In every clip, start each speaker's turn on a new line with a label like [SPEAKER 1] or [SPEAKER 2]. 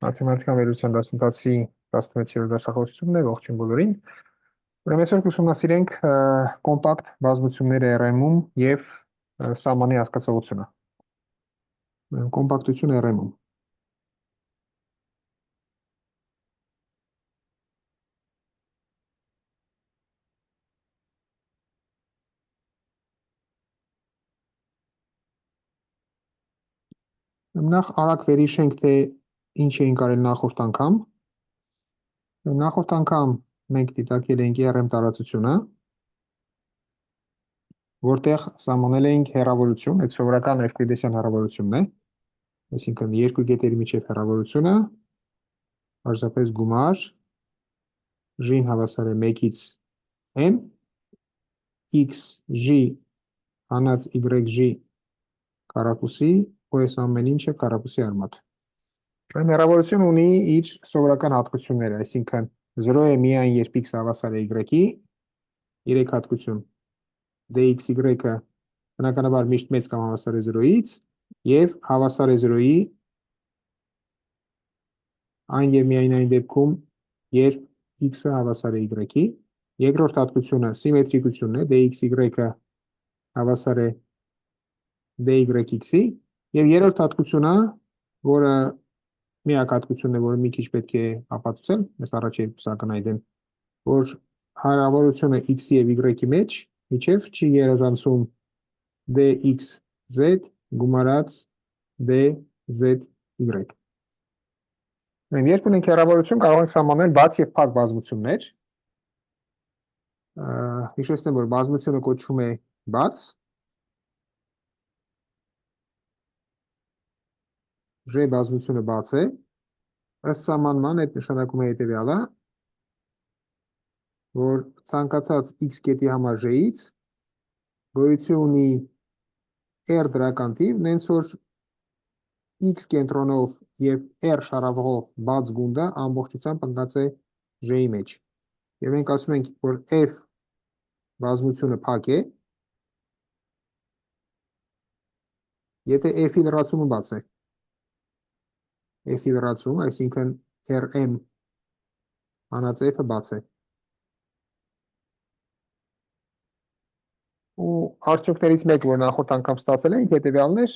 [SPEAKER 1] Մաթեմատիկական վերլուծության դասընթացի 16-րդ դասախոսությունն է, ողջույն բոլորին։ Ուրեմն այսօր կուսումնասիրենք կոմպակտ բազմությունները RM-ում եւ սահմանի հասկացողությունը։ Կոմպակտություն RM-ում։ Նախ արագ վերհիշենք, թե ինչ էինք արել նախորդ անգամ։ Նախորդ անգամ մենք դիտարկել էինք RM տարածությունը, որտեղ սահմանել էինք հեռավորություն, այդ սովորական էվկլիդեսյան հեռավորությունն է, այսինքն երկու կետերի միջև հեռավորությունը, պարզապես գումար, g-ին հավասար է 1-ից m, xg հանած yg քառակուսի, ու այս ամեն ինչը քառակուսի արմատ։ Հեռավորությունը ունի իր սովորական հատկությունները, այսինքն 0 է միայն երբ x հավասար է y-ի, 3 հատկություն, dxy-ը բնականաբար միշտ մեծ կամ հավասար է 0-ից, և հավասար է 0-ի այն և միայն այն դեպքում, երբ x-ը հավասար է y-ի, երկրորդ հատկությունը սիմետրիկությունն է, dxy-ը հավասար է dyx-ի, և երրորդ հատկությունը, որը միակ հատկությունն է, որը մի քիչ պետք է ապացուցել, ես առաջ կսակնայդեմ, որ հեռավորությունը x-ի և y-ի մեջ միջև չի գերազանցում dxz գումարած dzy։ Երբ ունենք հեռավորություն, կարող ենք սահմանել բաց և փակ բազմություններ։ Հիշեցնեմ, որ բազմությունը կոչվում է բաց, G բազմությունը բաց է, ըստ սահմանման այդ նշանակում է հետևյալը, որ ցանկացած x կետի համար G-ից գոյություն ունի R դրական թիվ, նենց որ x կենտրոնով և R շարավղով բաց գունդը ամբողջությամբ ընկած է G-ի մեջ։ Եվ մենք ասում ենք, որ F բազմությունը փակ է, եթե F-ի լրացումը բաց է։ F-ի լրացում, այսինքն RM հանած F-ը բաց է։ Ու արդյունքներից մեկը, որ նախորդ անգամ ստացել ենք, հետևյալն էր,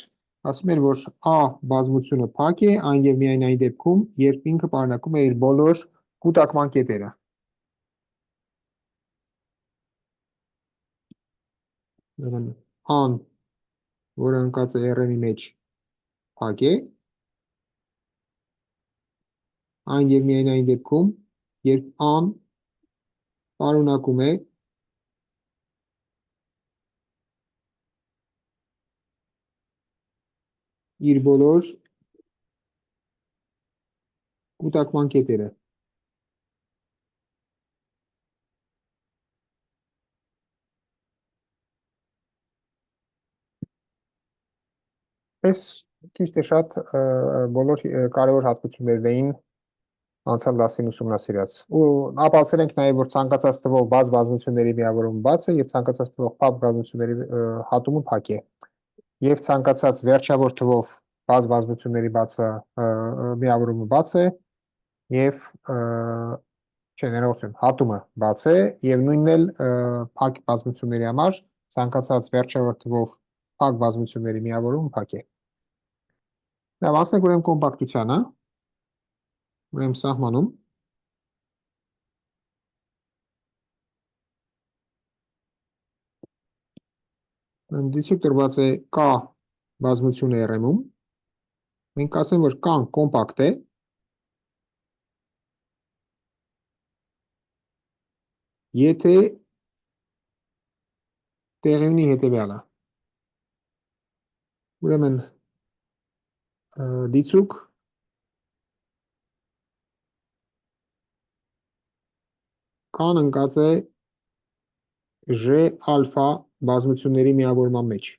[SPEAKER 1] ասում էր, որ A բազմությունը փակ է, այն և միայն այն դեպքում, երբ ինքը պարունակում է իր բոլոր կուտակման կետերը։ A-ն, որը ընկած է RM-ի մեջ, փակ է, այն և միայն այն դեպքում, երբ A-ն պարունակում է իր բոլոր կուտակման կետերը։ Այս քիչ թե շատ բոլոր կարևոր հատկություններն էին անցյալ դասին ուսումնասիրած։ Ու ապացուցել ենք նաև, որ ցանկացած թվով բաց բազմությունների միավորումը բաց է և ցանկացած թվով փակ բազմությունների հատումը փակ է։ Եվ ցանկացած վերջավոր թվով բաց բազմությունների միավորումը բաց է և հատումը բաց է, և նույնն էլ փակ բազմությունների համար ցանկացած վերջավոր թվով փակ բազմությունների միավորումը փակ է։ Անցնենք ուրեմն կոմպակտությանը, ուրեմն սահմանում։ Դիցուք տրված է K բազմությունը RM-ում, մենք ասեմ, որ K-ն կոմպակտ է, եթե տեղի ունի հետևյալը։ Ուրեմն դիցուք K-ն ընկած է G ալֆա բազմությունների միավորման մեջ։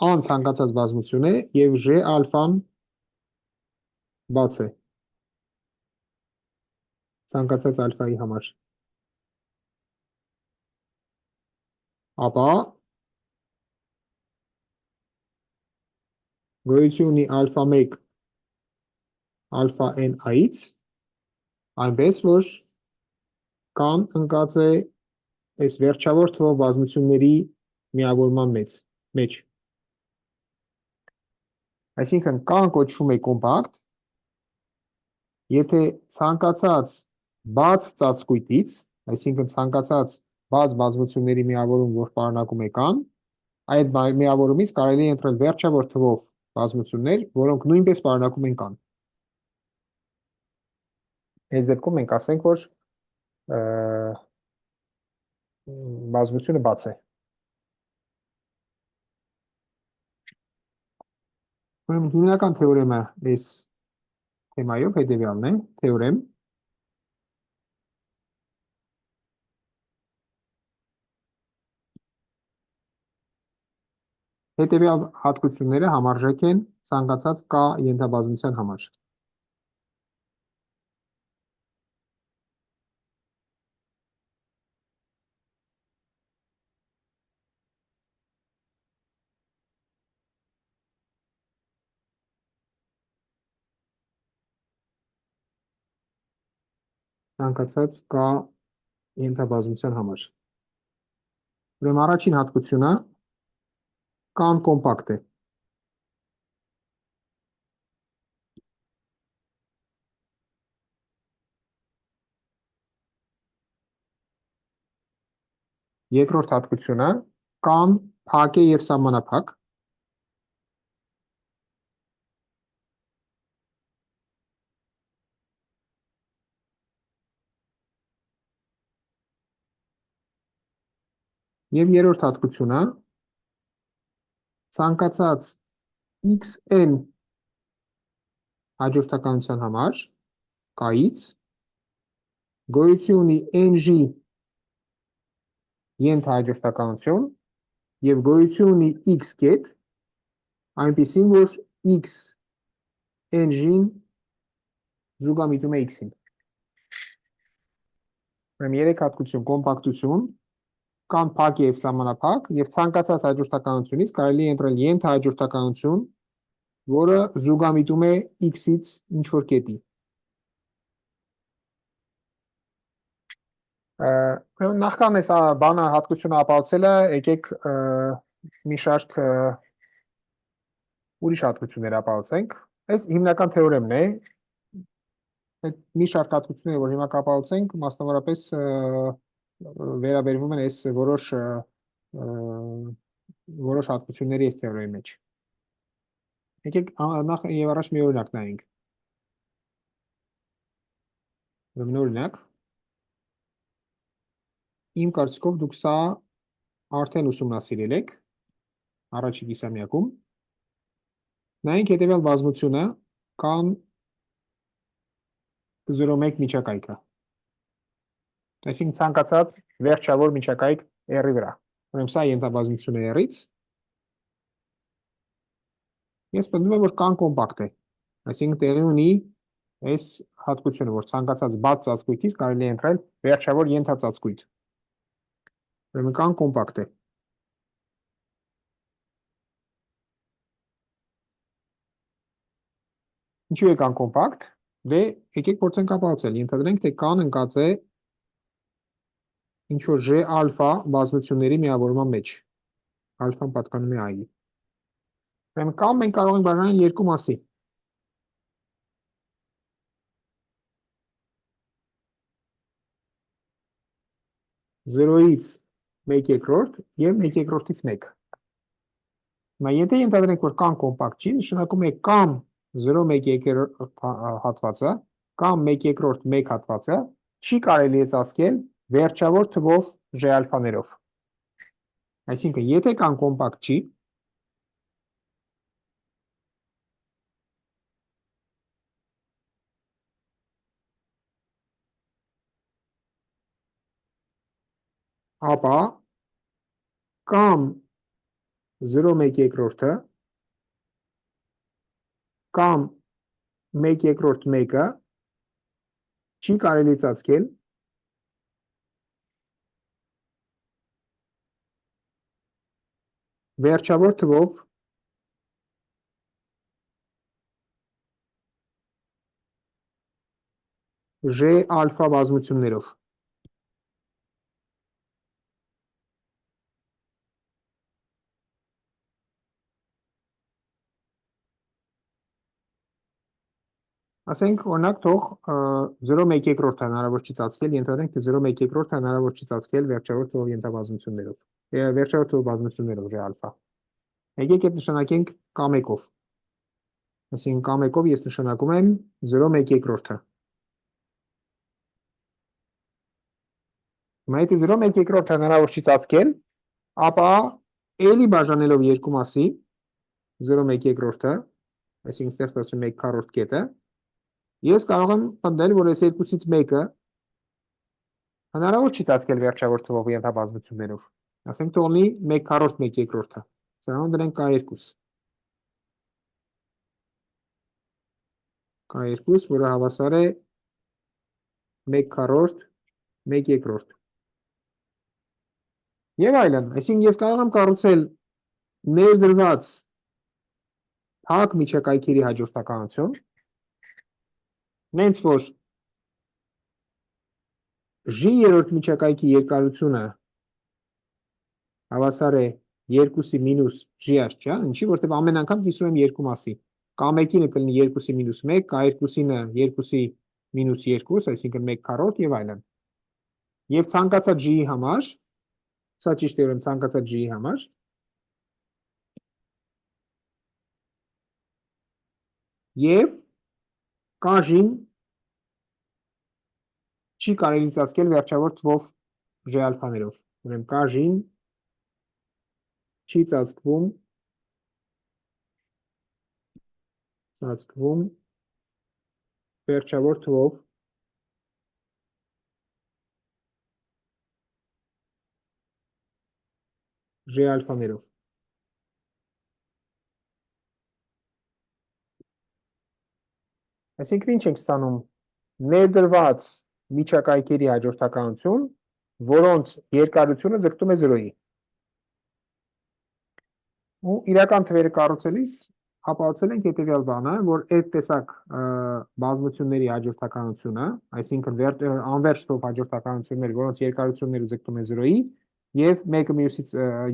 [SPEAKER 1] A-ն ցանկացած բազմություն է և G ալֆան բաց է ցանկացած ալֆայի համար։ Ապա գոյություն ունի ալֆա 1 ալֆա n a-ից, այնպես որ կան ընկած է այս վերջավոր թվով բազմությունների միավորման մեջ։ Այսինքն կան կոչվում է կոմպակտ, եթե ցանկացած բաց ծածկույթից, այսինքն ցանկացած բաց բազմությունների միավորում, որ պարունակում է կան, այդ միավորումից կարելի է ընտրել վերջավոր թվով բազմություններ, որոնք նույնպես պարունակում են կան։ Այս դեպքում մենք ասենք, որ բազմությունը բաց է։ Ուրեմն հիմնական թեորեմը այս թեմայով հետևյալն է, թեորեմ, հետևյալ հատկությունները համարժեք են ցանկացած K ենթաբազմության համար։ Ցանկացած K ենթաբազմության համար։ Ուրեմն առաջին հատկությունը K-ն կոմպակտ է։ Երկրորդ հատկությունը K-ն փակ է եւ սահմանափակ։ Եվ երրորդ հատկությունը ցանկացած xn հաջորդականության համար K-ից գոյություն ունի ng ենթահաջորդականություն եւ գոյություն ունի x կետ, այնպիսին, որ x ng-ին զուգամիտում է x-ին։ Ուրեմն երեք հատկություն կոմպակտություն, կան փակ եւ սահմանափակ եւ ցանկացած հաջորդականությունից կարելի է ընտրել ենթահաջորդականություն, որը զուգամիտում է x-ից ինչ-որ կետի։ Նախքան այս բանը հատկությունը ապահովելը, եկեք մի շարք ուրիշ հատկություններ ապահովենք։ Այս հիմնական թեորեմն է։ Այդ մի շարք հատկությունները, որ հիմա կապահովենք, մասնավորապես վերաբերվում են այս որոշ հատկությունների այս թեորեմի մեջ։ Եկեք նախ եւ առաջ մի օրինակ նայենք։ Ուրեմն օրինակ, իմ կարծիքով դուք սա արդեն ուսումնասիրել եք առաջին կիսամյակում։ Նայենք հետևյալ բազմությունը կան 0,1 միջակայքը։ Այսինքն ցանկացած վերջավոր միջակայք R-ի վրա։ Ուրեմն սա ենթաբազմություն է R-ից։ Ես պնդում եմ, որ կան կոմպակտ է։ Այսինքն տեղի ունի այս հատկությունը, որ ցանկացած բաց ծածկույթից կարելի է ընտրել վերջավոր ենթածածկույթ։ Ուրեմն կան կոմպակտ է։ Ինչու է կան կոմպակտ։ Դե եկեք փորձենք ապահովել։ Ենթադրենք, թե կան ընկած է ինչ-որ J ալֆա բազմությունների միավորման մեջ։ Ալֆան պատկանում է I-ի։ Ուրեմն կամ մենք կարող ենք բաժանել երկու մասի։ Զրոյից 1/2 եւ 1/2-ից 1։ Հիմա եթե ենթադրենք, որ կան կոմպակտ չի, նշանակում է կամ 0,1/2 հատվածը, կամ 1/2 1 հատվածը չի կարելի է ծածկել վերջավոր թվով J ալֆաներով։ Այսինքն, եթե կան կոմպակտ չի, ապա կամ 0,1/2 կամ 1/2 1-ը չի կարելի ծածկել վերջավոր թվով J ալֆա բազմություններով։ Ասենք օրինակ թող 0,1/2 հնարավոր չի ծածկել, ենթադրենք թե 0,1/2 հնարավոր չի ծածկել վերջավոր թվով ենթաբազմություններով։ Վերջավոր թվով բազմություններով J ալֆա։ Եկեք այդ նշանակենք K1-ով։ Այսինքն K1-ով ես նշանակում եմ 0,1/2։ Հիմա եթե 0,1/2 հնարավոր չի ծածկել, ապա L-ի բաժանելով 2 մասի 0,1/2, այսինքն ստեղ ստացվում է 1/4 կետը, ես կարող եմ պնդել, որ այս երկուսից մեկը հնարավոր չի ծածկել վերջավոր թվով ենթաբազմություններով։ Ասենք թող լինի 1/4 1/2, սրանով դրենք K2, որը հավասար է 1/4 1/2 եւ այլն։ Այսինքն ես կարող եմ կառուցել ներդրված փակ միջակայքերի հաջորդականություն, նենց որ J-երորդ միջակայքի երկարությունը հավասար է 2-ի մինուս J աշճան, ինչի, որտեղ ամեն անգամ կիսում եմ 2 մասի։ K1-ինը կլինի 2-ի մինուս 1, K2-ինը 2-ի մինուս 2, այսինքն 1/4 եւ այլն։ Եվ ցանկացած J-ի համար, սա ճիշտ է ուրեմն ցանկացած J-ի համար, եւ K-ին չի կարելի ծածկել վերջավոր թվով J ալֆաներով։ Ուրեմն K-ին չի ծածկվում վերջավոր թվով J ալֆաներով։ Այսինքն ինչ ենք ստանում ներդրված միջակայքերի հաջորդականություն, որոնց երկարությունը ձգտում է 0-ի։ Ու իրական թվերը կառուցելիս ապացուցել ենք հետևյալ բանը, որ այդ տեսակ բազմությունների հաջորդականությունը, այսինքն անվերջ թվով հաջորդականություններ, որոնց երկարությունները ձգտում է 0-ի, եւ մեկը մյուսից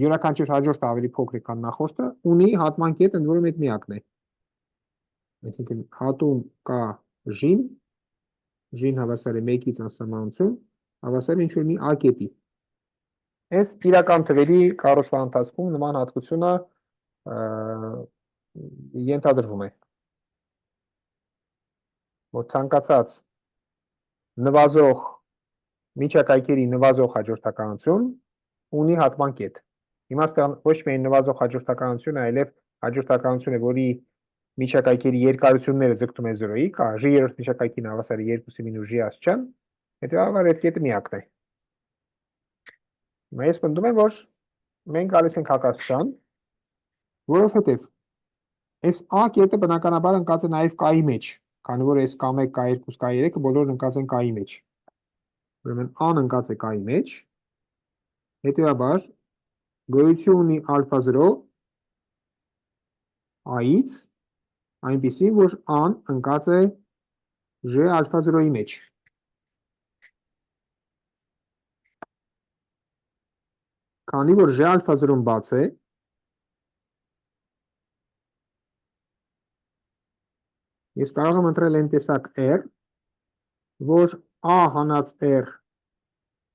[SPEAKER 1] յուրաքանչյուր հաջորդը ավելի փոքր է, քան նախորդը, ունի հատման կետ, ընդ որում այդ միակն է։ Այսինքն հատում կա J-ին հավասար է 1-ից անսահմանություն, հավասար է ինչ-որ մի A կետի։ Այս իրական թվերի կառուցման ընթացքում նման հատկությունը ենթադրվում է, որ ցանկացած նվազող միջակայքերի նվազող հաջորդականություն ունի հատման կետ։ Հիմա ստեղ ոչ միայն նվազող հաջորդականություն է, այլև հաջորդականություն է, որի միջակայքերի երկարությունները ձգտում են 0-ի, կա J-երորդ միջակայքին հավասար է 2-ի մինուս J աշճան, հետեւաբար այդ կետը միակն է։ Հիմա ես պնդում եմ, որ մենք գալիս ենք հակասության, որովհետև այս A կետը բնականաբար ընկած է նաև K-ի մեջ, քանի որ այս K1, K2, K3-ը բոլորն ընկած են K-ի մեջ։ Ուրեմն A-ն ընկած է K-ի մեջ, հետեւաբար գոյություն ունի ալֆա 0 A-ից, այնպիսին, որ A-ն ընկած է J ալֆա 0-ի մեջ։ Քանի որ J ալֆա 0-ն բաց է, ես կարող եմ ընտրել այն տեսակ R, որ A հանած R,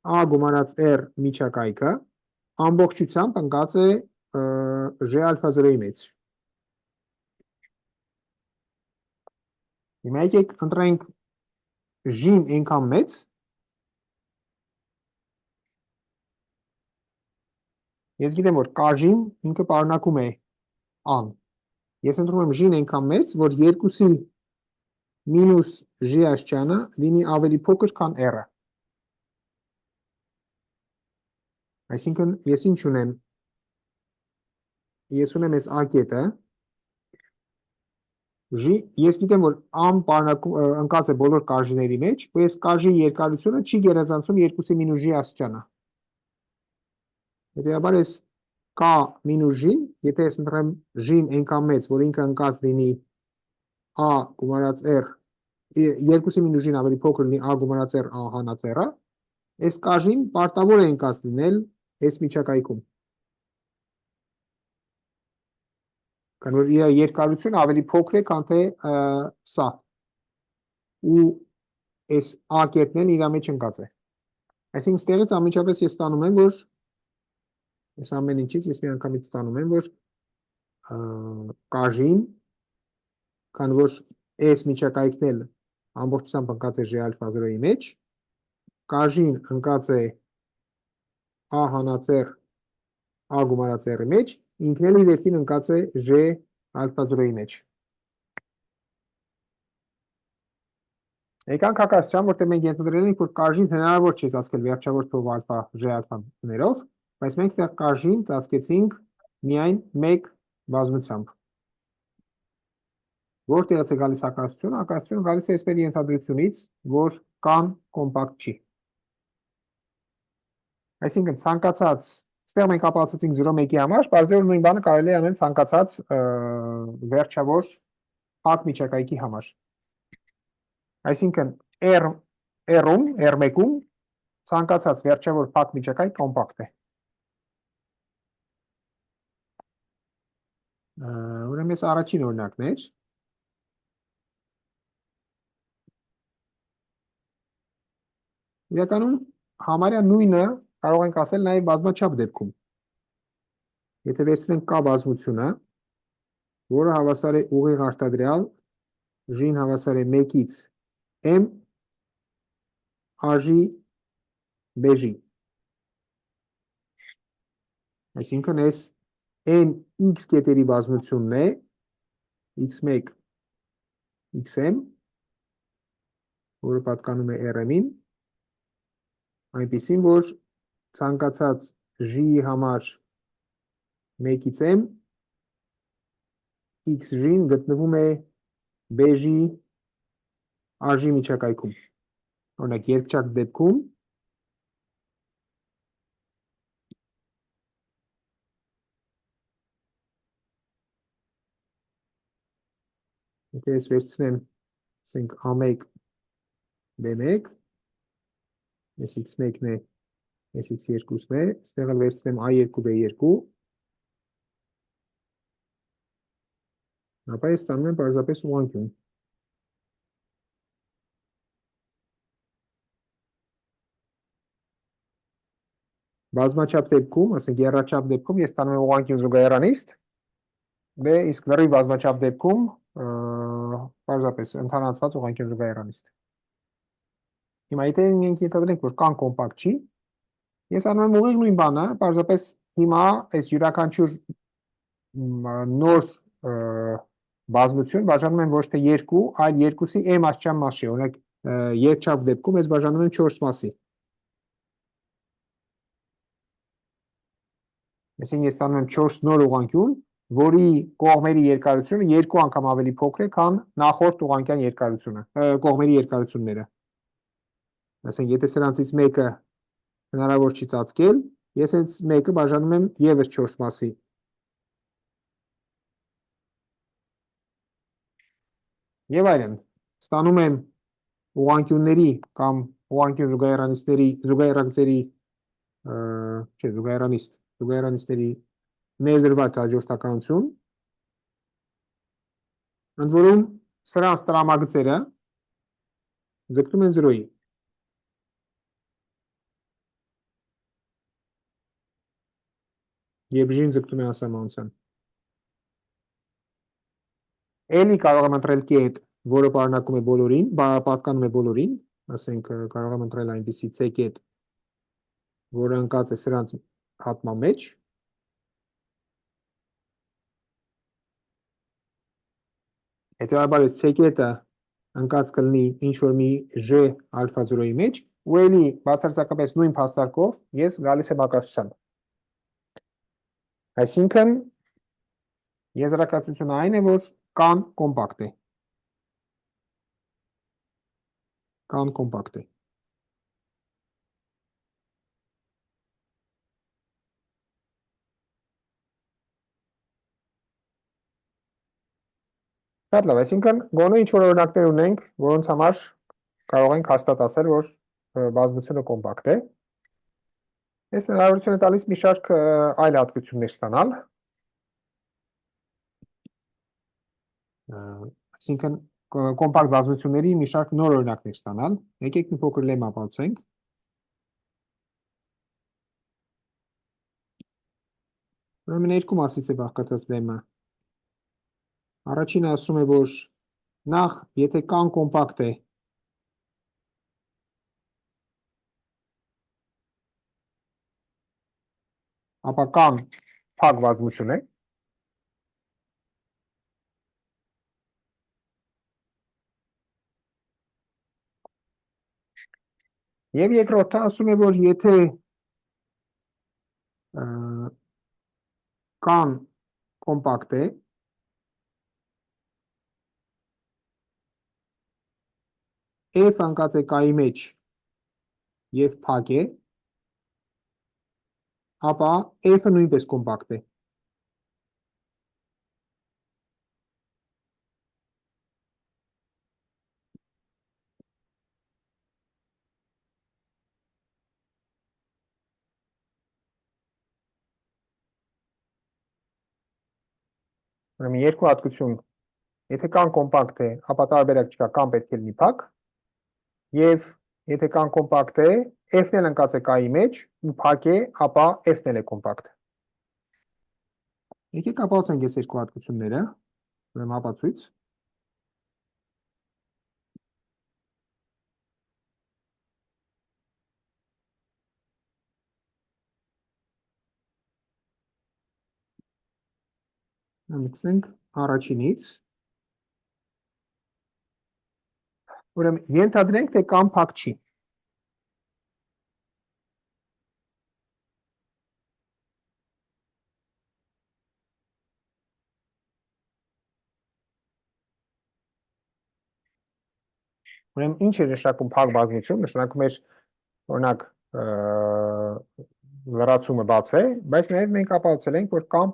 [SPEAKER 1] A գումարած R միջակայքը ամբողջությամբ ընկած է J ալֆա 0-ի մեջ։ Հիմա եկեք ընտրենք J-ն այնքան մեծ, ես գիտեմ, որ K-ին ինքը պարունակում է A-ն։ Ես ընտրում եմ J-ն այնքան մեծ, որ 2-ի մինուս J աշճանը լինի ավելի փոքր, քան R-ը։ Այսինքն ես ինչ ունեմ։ Ես ունեմ այս A կետը, ես գիտեմ, որ A-ն ընկած է բոլոր K-ների մեջ, ու այս K-ի երկարությունը չի գերազանցում 2-ի մինուս J աշճանը։ Հետեւաբար այս K մինուս J-ն, եթե ես ընտրեմ J-ն այնքան մեծ, որ ինքը ընկած լինի A գումարած R երկուսի մինուժին ավելի փոքր լինի ա գումարածեր ա հանածերը, այս կաժին պարտավոր է ընկած լինել այս միջակայքում։ Քանի որ իր երկարությունը ավելի փոքր է, քան թե սա։ Ու այս ա կետն էլ իր մեջ ընկած է։ Այսինքն ստեղից անմիջապես ես ստանում եմ, որ այս ամեն ինչից ես մի անգամից ստանում եմ, որ կաժին, քանի որ այս միջակայքն էլ ամբողջությամբ ընկած է J ալֆա 0-ի մեջ, կաժին ընկած է ա հանածեր ա գումարածերի մեջ, ինքն էլ իր երկին ընկած է J ալֆա 0-ի մեջ։ Եկանք հակասության, որտեղ մենք ենթադրել ենք, որ կաժին հնարավոր չէ ծածկել վերջավոր թվով ալֆա J ալֆաներով, բայց մենք ստեղ կաժին ծածկեցինք միայն մեկ բազմությամբ։ Որտեղից է գալիս հակասությունը, հակասությունը գալիս է այսպես ենթադրությունից, որ կան կոմպակտ չի։ Այսինքն ցանկացած, ստեղ մենք ապացուցեցինք 0,1-ի համար, բայց նույն բանը կարելի է անել ցանկացած վերջավոր փակ միջակայքի համար։ Այսինքն R1-ում ցանկացած վերջավոր փակ միջակայք կոմպակտ է։ Ուրեմն այս առաջին օրինակն էր։ Իրականում համարյա նույնը կարող ենք ասել նաև բազմաչափ դեպքում։ Եթե վերցնենք K բազմությունը, որը հավասար է ուղիղ արտադրյալ J-ին հավասար է 1-ից M AJ BJ։ Այսինքն այս n x կետերի բազմությունն է x1 xm, որը պատկանում է rm-ին, այնպիսին, որ ցանկացած J-ի համար 1-ից m xJ-ն գտնվում է BJ AJ միջակայքում։ Օրինակ երկչակ դեպքում եթե ես վերցնեմ, ասենք A1 B1, ես x1-ն է, ես x2-ն է, ստեղ էլ վերցնեմ A2 B2, ապա ես ստանում եմ պարզապես ուղղանկյուն։ Բազմաչափ դեպքում, ասենք եռաչափ դեպքում ես ստանում եմ ուղղանկյուն զուգահեռանիստ, իսկ լրիվ բազմաչափ դեպքում պարզապես ընդհանրացված ուղղանկյուն զուգահեռանիստ։ Հիմա եթե մենք ենթադրենք, որ կան կոմպակտ չի, ես անում եմ ուղիղ նույն բանը, պարզապես հիմա այս յուրաքանչյուր նոր բազմություն բաժանում եմ ոչ թե 2, այլ 2-ի m աստիճան մասի, օրինակ երկչափ դեպքում ես բաժանում եմ 4 մասի։ Այսինքն ես ստանում եմ 4 նոր ուղղանկյուն, որի կողմերի երկարությունը 2 անգամ ավելի փոքր է, քան նախորդ ուղղանկյան երկարությունը, կողմերի երկարությունները։ Ասենք եթե սրանցից մեկը հնարավոր չի ծածկել, ես հենց մեկը բաժանում եմ ևս 4 մասի։ Եվ այլն, ստանում եմ ուղղանկյունների կամ ուղղանկյուն զուգահեռագծերի զուգահեռանիստերի ներդրված հաջորդականություն, ընդ որում սրանց տրամագծերը ձգտում են 0-ի։ Եվ J-ն ձգտում է անսահմանության։ Էլի կարող եմ ընտրել կետ, որը պատկանում է բոլորին, ասենք կարող եմ ընտրել այնպիսի C կետ, որը ընկած է սրանց հատման մեջ։ Հետևաբար այս C կետը ընկած կլինի ինչ-որ մի J ալֆա 0-ի մեջ, ու էլի բացարձակապես նույն փաստարկով ես գալիս եմ հակասության։ Այսինքն եզրակացությունը այն է, որ կան կոմպակտ է։ Կան կոմպակտ է։ Շատ լավ, այսինքն գոնե ինչ որ օրինակներ ունենք, որոնց համար կարող ենք հաստատ ասել, որ բազմությունը կոմպակտ է։ Այս հնարավորություն է տալիս մի շարք այլ հատկություններ ստանալ։ Այսինքն կոմպակտ բազմությունների մի շարք նոր օրինակներ ստանալ։ Եկեք մի փոքր լեմա բացենք։ Ուրեմն երկու մասից է բաղկացած լեմը։ Առաջինը ասում է, որ նախ, եթե կան կոմպակտ է, ապա կան փակ բազմություն է։ Եվ երկրորդը ասում է, որ եթե կան կոմպակտ է, F ընկած է կայի մեջ և փակ է, ապա F-ը նույնպես կոմպակտ է։ Ուրեմն երկու հատկություն, եթե կան կոմպակտ է, ապա տարբերակ չկա, կան պետք է լինի փակ, և եթե կան կոմպակտ է, F-ն էլ ընկած է կայի մեջ ու փակ է, ապա F-ն էլ է կոմպակտ։ Եկեք ապացուցենք այս երկու հատկությունները, ուրեմն ապացույց։ Մտցնենք առաջինից։ Ուրեմն ենթադրենք, թե կան փակ չի։ Ուրեմն ինչ է նշանակում փակ բազմություն, նշանակում է օրինակ լրացումը բաց է, բայց նաև մենք ապացուցել ենք, որ կան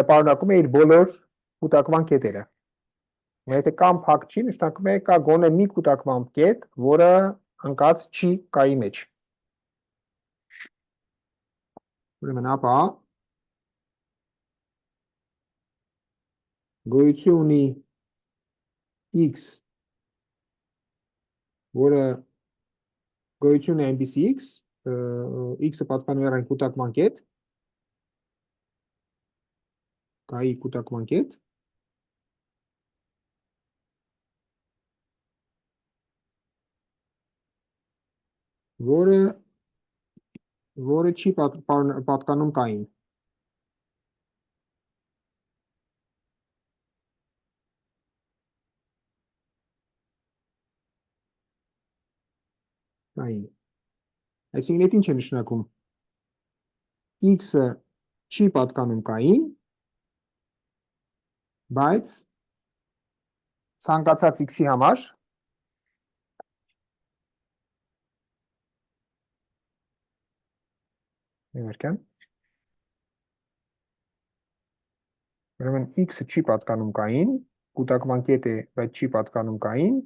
[SPEAKER 1] պարունակում է իր բոլոր կուտակման կետերը։ Եթե կան փակ չի, նշանակում է կա գոնե մի կուտակման կետ, որը ընկած չի կայի մեջ։ Ուրեմն ապա գոյություն ունի X, որը գոյություն է այնպիսի X, X-ը պատկանում է այն կուտակման կետ, կայի կուտակման կետ, որը չի պատկանում կային։ Այսինքն այդ ինչ է նշանակում։ X-ը չի պատկանում կային, բայց ցանկացած X-ի համար ուրեմն X-ը չի պատկանում կային, կուտակման կետ է, բայց չի պատկանում կային,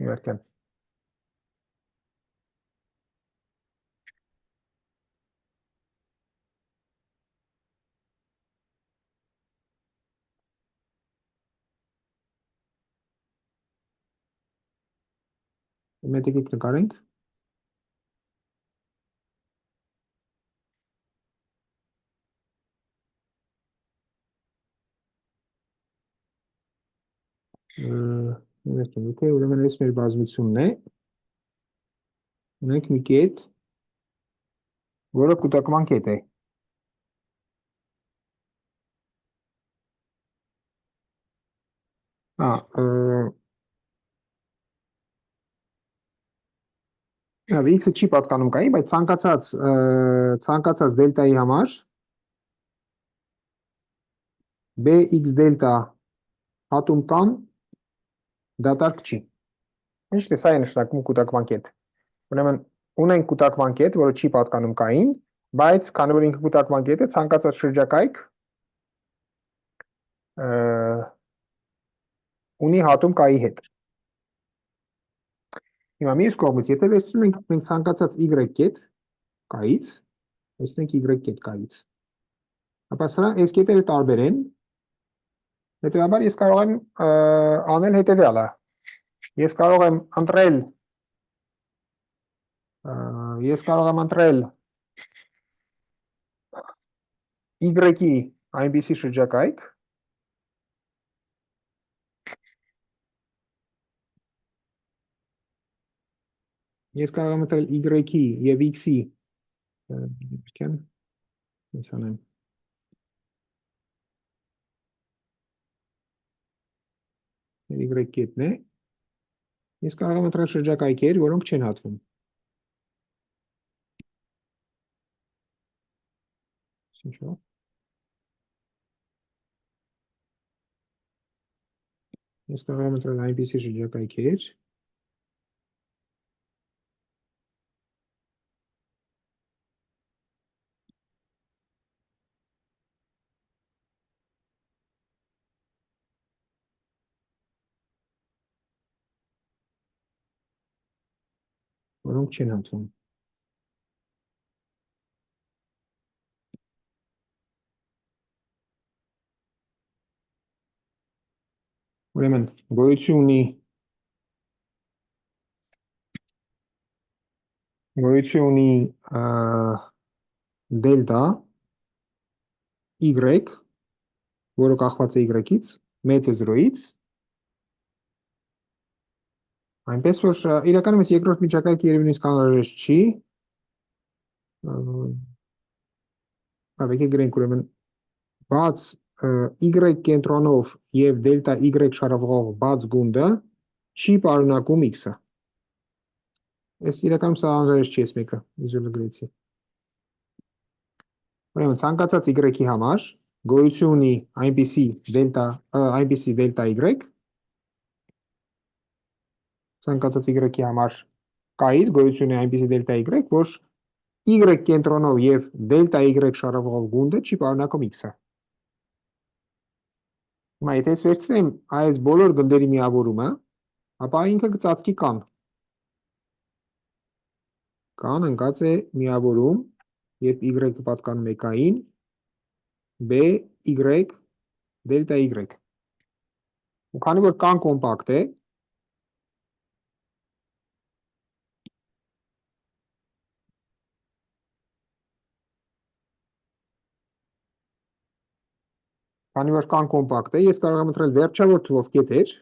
[SPEAKER 1] Իվերքեմ։ Մետիկիտ նկարենք։ Եթե ուրեմն այս մեր բազմությունն է, ունենք մի կետ, որը կուտակման կետ է։ X-ը չի պատկանում կային, բայց ցանկացած դելտայի համար BX դելտա հատում կան դատարկ չի։ Ինչ է սա է նշանակում կուտակման կետ։ Ուրեմն ունենք կուտակման կետ, որը չի պատկանում կային, բայց քանի որ ինքը կուտակման կետ է, ցանկացած շրջակայք ունի հատում կայի հետ։ Հիմա մյուս կողմից, եթե վերցնում ենք մենք ցանկացած y կետ կայից, վերցնենք y կետ կայից, ապա սրա այս կետերը տարբեր են, հետևաբար ես կարող եմ անել հետևյալը, ես կարող եմ ընտրել y-ի այնպիսի շրջակայք, ես կարող եմ ընտրել y-ի և x-ի y կետն է, ես կարող եմ ընտրել շրջակայքեր, որոնք չեն հատվում։ Ես կարող եմ ընտրել այնպիսի շրջակայքեր, որոնք չեն հատվում։ Ուրեմն գոյություն ունի դելտա y, որը կախված է y-ից, մեծ է 0-ից, այնպես որ իրականում այս երկրորդ միջակայքը երևի նույնիսկ անհրաժեշտ չի, եկեք գրենք ուրեմն բաց y կենտրոնով և դելտա y շարավղող բաց գունդը չի պարունակում x-ը։ Այս իրականում սա անհրաժեշտ չի, այս մեկը իզոլը գրեցի։ Ուրեմն ցանկացած y-ի համար գոյություն ունի այնպիսի դելտա y, ցանկացած y-ի համար կայից գոյություն ունի այնպիսի դելտա y, որ y կենտրոնով և դելտա y շարավղող գունդը չի պարունակում x-ը։ Հիմա եթե ես վերցնեմ այս բոլոր գնդերի միավորումը, ապա ինքը կծածկի կան։ Կան ընկած է միավորում, երբ y-ը պատկանում է կային, b, y, դելտա y։ Ու քանի որ կան կոմպակտ է, ես կարող եմ ընտրել վերջավոր թվով կետեր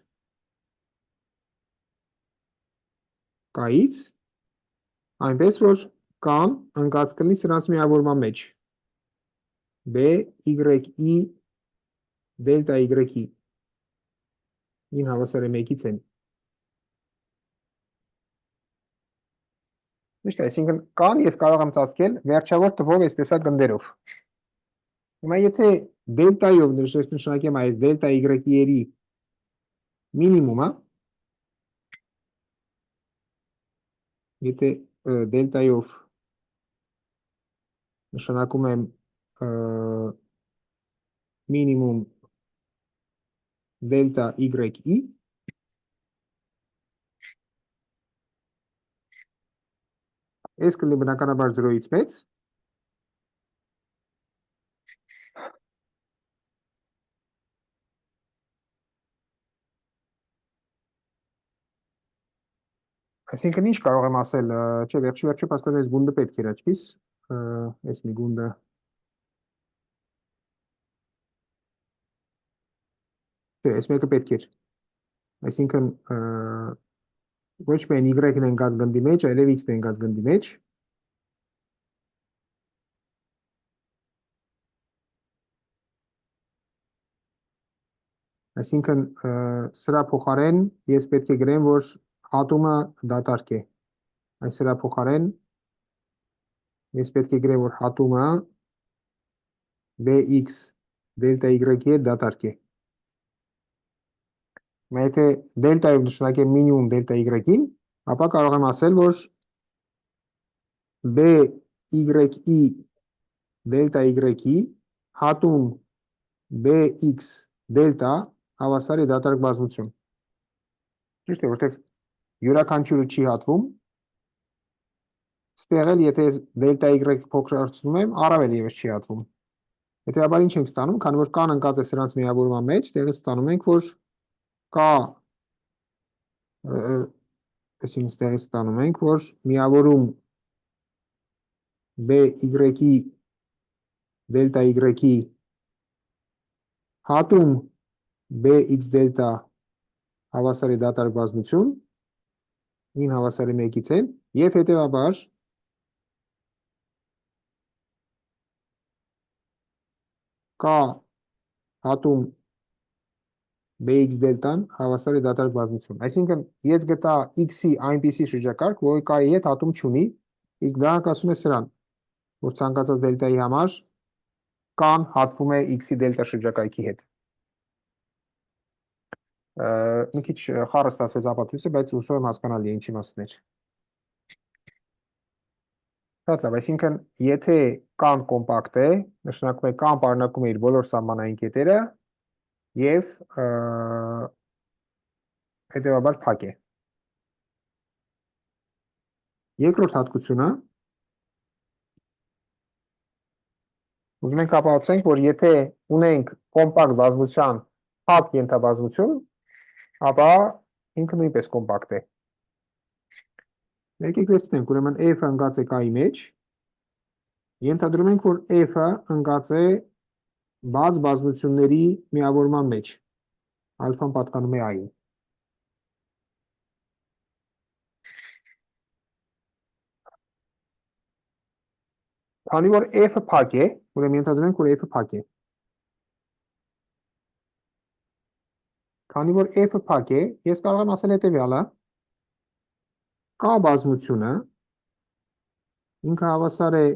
[SPEAKER 1] կայից, այնպես որ կան ընկած կլինի սրանց միավորման մեջ b, y-ի դելտա y-ի ին հավասար է 1-ից n։ Միշտ այսինքն կան ես կարող եմ ծածկել վերջավոր թվով այս տեսակ գնդերով։ Հիմա եթե դելտայով նշանակեմ այս դելտա y-երի մինիմումը, եթե դելտայով նշանակում եմ մինիմում դելտա y-ի, այս կլինի բնականաբար 0-ից մեծ, այսինքն ինչ կարող եմ ասել, չէ, վերջի պաստորեն այս գունդը պետք էր աչքիս, այս մի գունդը, չէ, այս մեկը պետք էր, այսինքն ոչ միայն y-ն ընկած գնդի մեջ, այլև x-ն ընկած գնդի մեջ, այսինքն սրա փոխարեն ես պետք է գրեմ, որ հատումը դատարկ է, այս սրա փոխարեն ես պետք է գրեմ, որ հատումը bx դելտա y-ի հետ դատարկ է։ Եթե դելտայով նշանակեմ մինիմում դելտա y-ին, ապա կարող եմ ասել, որ BYI դելտա Y-ի հատում BX դելտա հավասար է դատարկ բազմություն։ Ճիշտ է, որտեղ յուրաքանչյուրը չի հատվում, ստեղ էլ եթե դելտա Y փոքրացնում եմ, առավել եւս չի հատվում։ Հետևաբար ինչ ենք ստանում, քանի որ կան ընկած է սրանց միավորման մեջ, տեղից ստանում ենք, որ կա այսինքն ստեղից ստանում ենք, որ միավորում BY-ի դելտա Y-ի հատում BX դելտա հավասար է դատարկ բազմություն, ին հավասար է 1-ից n, եւ հետեւաբար կա հատում BX դելտան հավասար է դատարկ բազմություն։ Այսինքն, ես գտա x-ի այնպիսի շրջակարգ, որը k-ի հետ հատում չունի, իսկ դա հակասում է սրան, որ ցանկացած դելտայի համար k-ն հատվում է x-ի դելտա շրջակայքի հետ։ Մի քիչ խառը ստացվեց ապացույցը, բայց հուսով եմ հասկանալի է ինչ իմաստներ։ Շատ լավ, այսինքն, եթե k-ն կոմպակտ է, նշանակում է k-ն պարունակում է իր բոլոր սահմանային կետերը եւ հետեւաբար փակ է։ Երկրորդ հատկությունը ուզում ենք ապացուցենք, որ եթե ունենք կոմպակտ բազմության փակ ենթաբազմություն, ապա ինքը նույնպես կոմպակտ է։ Եկեք վերցնենք, ուրեմն f-ը ընկած է k-ի մեջ, ենթադրում ենք, որ f-ը ընկած է բաց բազմությունների միավորման մեջ, ալֆան պատկանում է i-ին։ Քանի որ f-ը փակ է, ուրեմն ենթադրում ենք, որ f-ը փակ է։ Քանի որ f-ը փակ է, ես կարող եմ ասել հետևյալը. k բազմությունը ինքը հավասար է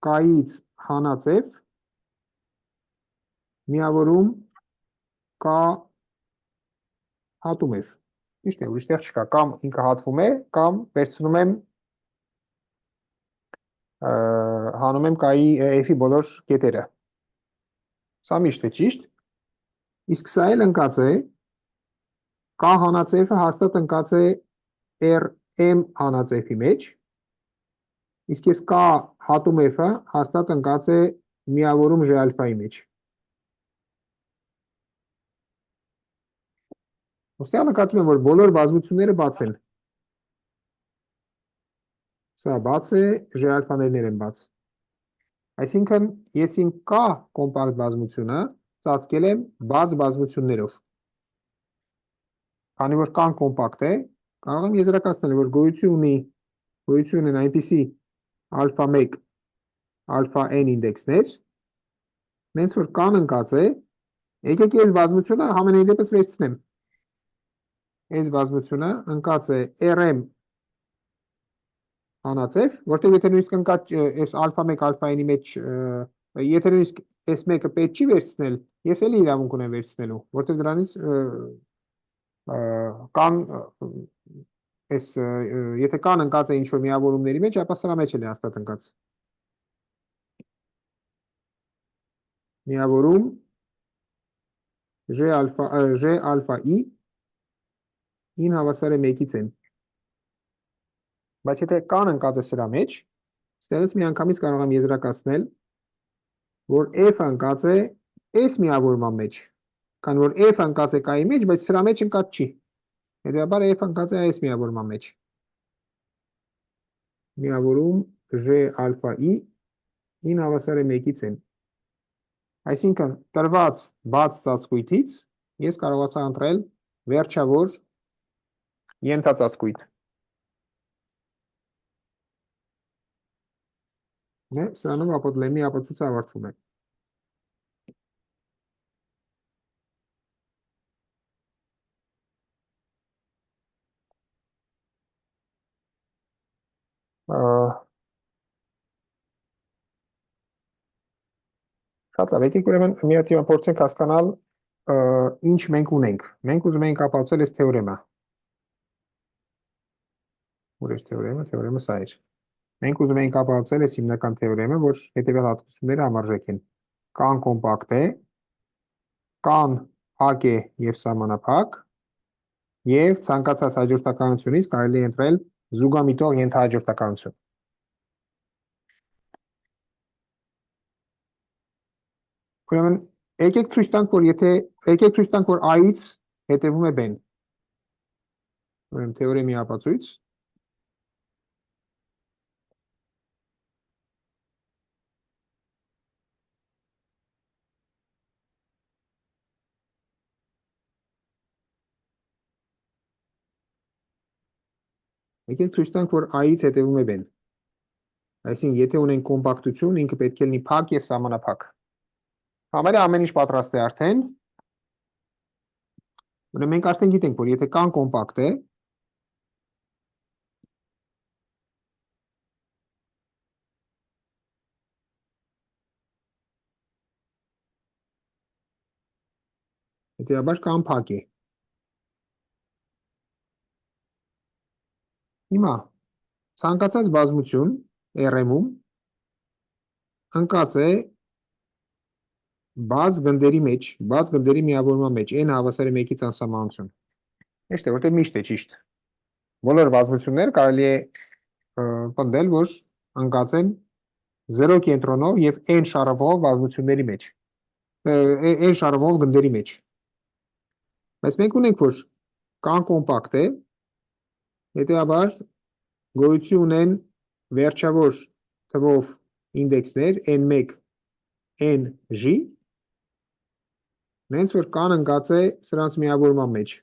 [SPEAKER 1] k-ից հանած f միավորում k հատում f։ Ճիշտ է, ուրիշ տեղ չկա, կամ ինքը հատվում է, կամ վերցնում եմ հանում եմ k-ի f-ի բոլոր կետերը։ Սա միշտ է ճիշտ, իսկ սա էլ ընկած է, k հանած f-ը հաստատ ընկած է rm հանած f-ի մեջ, իսկ ես k հատում f-ը հաստատ ընկած է միավորում g ալֆայի մեջ։ Ոստեղ նկատում եմ, որ բոլոր բազմությունները բաց են։ Սա բաց է, g ալֆաներն են բաց։ Այսինքն, ես իմ k կոմպակտ բազմությունը ծածկել եմ բաց բազմություններով։ Քանի որ k-ն կոմպակտ է, կարող եմ եզրակացնել, որ գոյություն ունեն այնպիսի ալֆա 1, ալֆա n ինդեքսներ, նենց որ k-ն ընկած է, եկեք այս բազմությունը համենայն դեպս վերցնեմ։ Այս բազմությունը ընկած է rm հանած f, որտեղ եթե նույնիսկ ընկած այս ալֆա 1 ալֆա n-ի մեջ, եթե նույնիսկ այս մեկը պետք չի վերցնել, ես էլի իրավունք ունեմ վերցնելու, որտեղ դրանից կան եթե կան ընկած է ինչ-որ միավորումների մեջ, ապա սրա մեջ էլ է հաստատ ընկած։ Միավորում g ալֆա i ին հավասար է 1-ից n։ Բայց եթե կան ընկած է սրա մեջ, ստեղից մի անգամից կարող եմ եզրակացնել, որ f-ը ընկած է այս միավորման մեջ, քանի որ f-ը ընկած է k-ի մեջ, բայց սրա մեջ ընկած չի։ Հետևաբար f-ը ընկած է այս միավորման մեջ։ Միավորում g ալֆա i ին հավասար է 1-ից n։ Այսինքն, տրված բաց ծածկույթից ես կարողացա ընտրել վերջավոր ենթածածկույթ։ Սրանով լեմի ապացույցը ավարտվում է։ Շատ լավ, եկեք ուրեմն մի հատ փորձենք հասկանալ ինչ մենք ունենք։ Մենք ուզում ենք ապացուցել այս թեորեմը։ Ուրիշ թեորեմը սա էր։ Մենք ուզում ենք ապահովել այս հիմնական թեորեմը, որ հետևյալ հատկությունները համարժեք են։ Կան կոմպակտ է, կան փակ է եւ սահմանափակ, եւ ցանկացած հաջորդականությունից կարելի է ընտրել զուգամիտող ենթահաջորդականություն։ Ուրեմն եկեք ցույց տանք, որ A-ից հետևում է B-ն։ Ուրեմն թեորեմի ապացույց։ Եկեք ցույց տանք, որ A-ից հետևում է B-ն։ Այսինքն, եթե ունենք կոմպակտություն, ինքը պետք է լինի փակ եւ սահմանափակ։ Համարյա ամեն ինչ պատրաստ է արդեն։ Ուրեմն մենք արդեն գիտենք, որ եթե կան կոմպակտ է, հետեւաբար կան փակ է։ Հիմա ցանկացած բազմություն RM-ում ընկած է բաց գնդերի մեջ, բաց գնդերի միավորման մեջ n հավասար է 1-ից անսահմանություն։ Ճիշտ է, որտեղ միշտ է ճիշտ։ Բոլոր բազմությունները կարելի է պնդել, որ ընկած են 0 կենտրոնով եւ n շարժվող բազմությունների մեջ, n շարժվող գնդերի մեջ։ Բայց մենք ունենք, որ կան կոմպակտ է, հետեւաբար գոյություն ունեն վերջավոր թվով ինդեքսներ n1, nj, նենց որ կան ընկած է սրանց միավորման մեջ։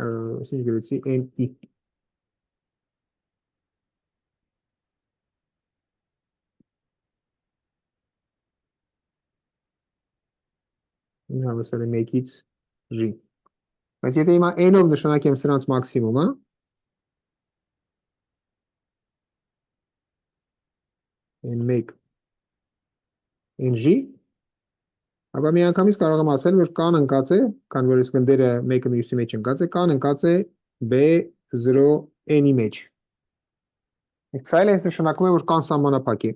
[SPEAKER 1] Այսինքն գրեցի ni։ Հավասար է 1-ից j։ Բայց եթե հիմա n-ով նշանակեմ սրանց մաքսիմումը, n1, nj, ապա միանգամից կարող եմ ասել, որ կան ընկած է, քանի որ այս գնդերը մեկը մյուսի մեջ ընկած է, կան ընկած է B0n-ի մեջ։ Սա էլ այս նշանակում է, որ կան սահմանափակ է։